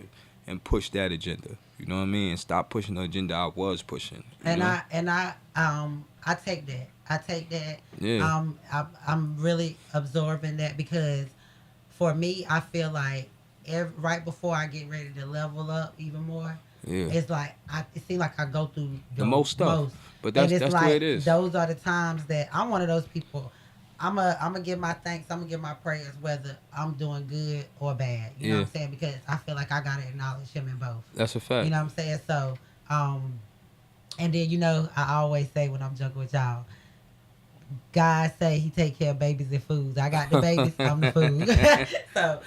and push that agenda. You know what I mean? And stop pushing the agenda I was pushing. And I take that. I take that. Yeah, I'm really absorbing that because for me, I feel like right before I get ready to level up even more, yeah. it's like it seems like I go through The the most stuff, most, but and that's it's that's the way like it is. those are the times that I'm one of those people. I'm gonna give my thanks. I'm gonna give my prayers whether I'm doing good or bad. You know what Yeah, I'm saying? Because I feel like I gotta acknowledge him in both. that's a You fact. know what I'm saying? So, um, and then I always say when I'm joking with y'all, God say He take care of babies and foods. I got the babies, I'm the food. So,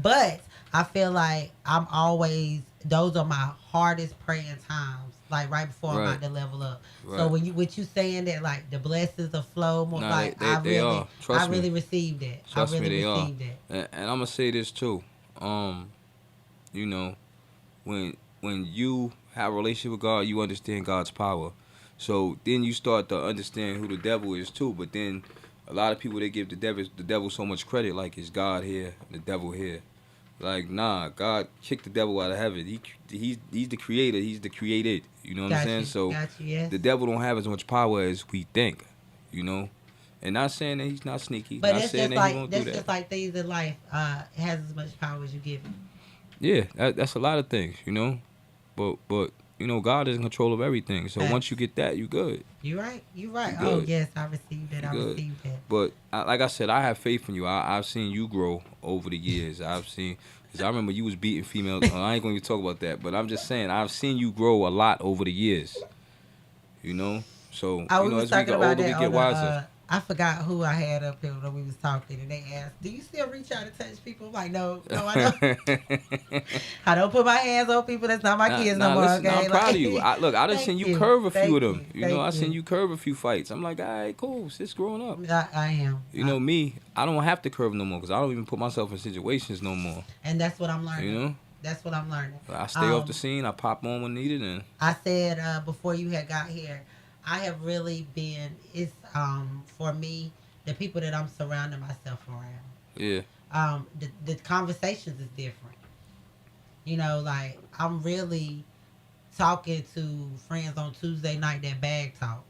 but I feel like I'm always those are my hardest praying times. Like right before I'm Right, about to level up. So right. when you saying that like the blessings will flow more, Nah, like they are. I Trust me. really received that. I Trust me, really they are. received that. And I'm gonna say this too. Um, you know, when you have a relationship with God, you understand God's power. So then you start to understand who the devil is too. But then a lot of people they give the devil so much credit, like it's God here, the devil here. Like nah, God kicked the devil out of heaven. He's the creator. He's the created. You know what I'm saying? So Got you. Yes. the devil don't have as much power as we think. You know, and not saying that he's not sneaky. But Not saying that he won't do that's that. just like things in life. It has as much power as you give it. Yeah, that's a lot of things. But God is in control of everything. So once you Facts. get that, you good. You right. You You right. Oh good. yes, I received that. You I good. received that. But like I said, I have faith in you. I've seen you grow over the years. I've seen because I remember you was beating females. I ain't going to talk about that, but I'm just saying I've seen you grow a lot over the years. You know, so Oh, we was as we talking get about older, we that get on the. wiser. I forgot who I had up here when we was talking, and they asked, "Do you still reach out to touch people?" I'm like, no, no, I don't. I don't put my hands on people. That's not my Nah, kids no nah. more. Listen, nah, I'm Okay, proud of you. like, I done seen thank you you, curve a few of thank them. you, thank I seen you. you curve a few fights. I'm like, all right, cool. Sis growing up. I am, Me, I don't have to curve no more because I don't even put myself in situations no more. and that's what I'm You learning. know, That's what I'm learning. I stay off the Um, scene. I pop on when needed, and I said before you had got here, I have really been. It's for me the people that I'm surrounding myself around. yeah, The conversations is different. Like I'm really talking to friends on Tuesday night that bag talk,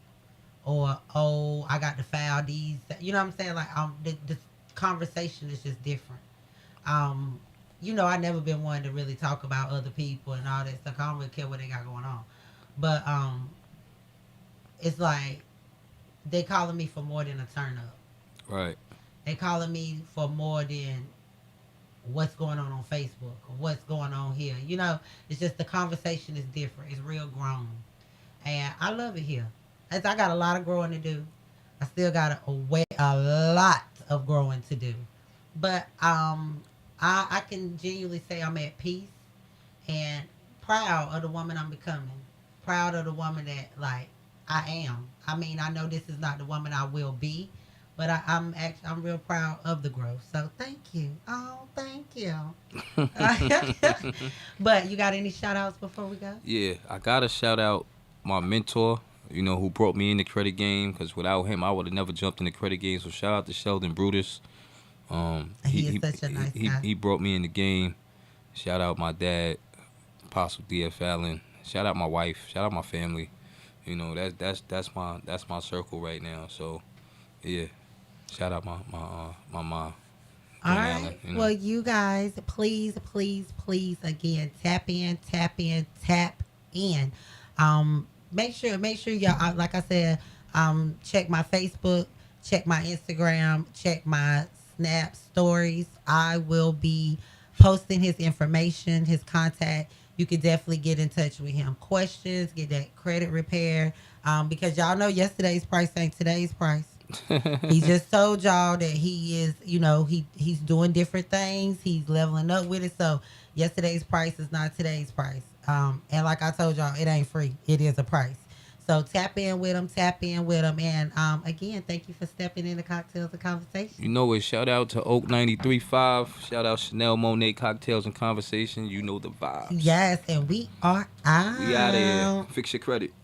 or oh I got to file these. You know what I'm saying? Like the conversation is just different. Um, I never been one to really talk about other people and all that stuff. I don't really care what they got going on, but it's like they calling me for more than a turn up. right, They calling me for more than what's going on Facebook or what's going on here. It's just the conversation is different. It's real grown, and I love it here. As I got a lot of growing to do. I still got a lot of growing to do, but I can genuinely say I'm at peace and proud of the woman I'm becoming. Proud of the woman that like I am. I mean, I know this is not the woman I will be, but I'm real proud of the growth. So thank you. Oh, thank you. But you got any shout outs before we go? yeah. I gotta shout out my mentor. Who brought me in the credit game because without him, I would have never jumped in the credit game. So shout out to Sheldon Brutus. He He is he such a he nice he, guy. he brought me in the game. Shout out my dad, Apostle D.F. Allen. Shout out my wife. Shout out my family. That's my circle right now. So yeah, shout out my mom, All Gwen Allen. right. Well, you guys, please, please, please, again, tap in, tap in, tap in. Um, make sure y'all, like I said, check my Facebook, check my Instagram, check my Snap stories. I will be posting his information, his contact. You could definitely get in touch with him. Questions, get that credit repair. Because y'all know yesterday's price ain't today's price. He just told y'all that he is, he's doing different things. He's leveling up with it. So yesterday's price is not today's price. And like I told y'all, it ain't free. It is a price. So tap in with him, and again, thank you for stepping into Cocktails and Conversation. You know it. Shout out to Oak 93.5. Shout out Chanel Monay Cocktails and Conversation. You know the vibes. Yes, and we are out. We out of here. Fix your credit.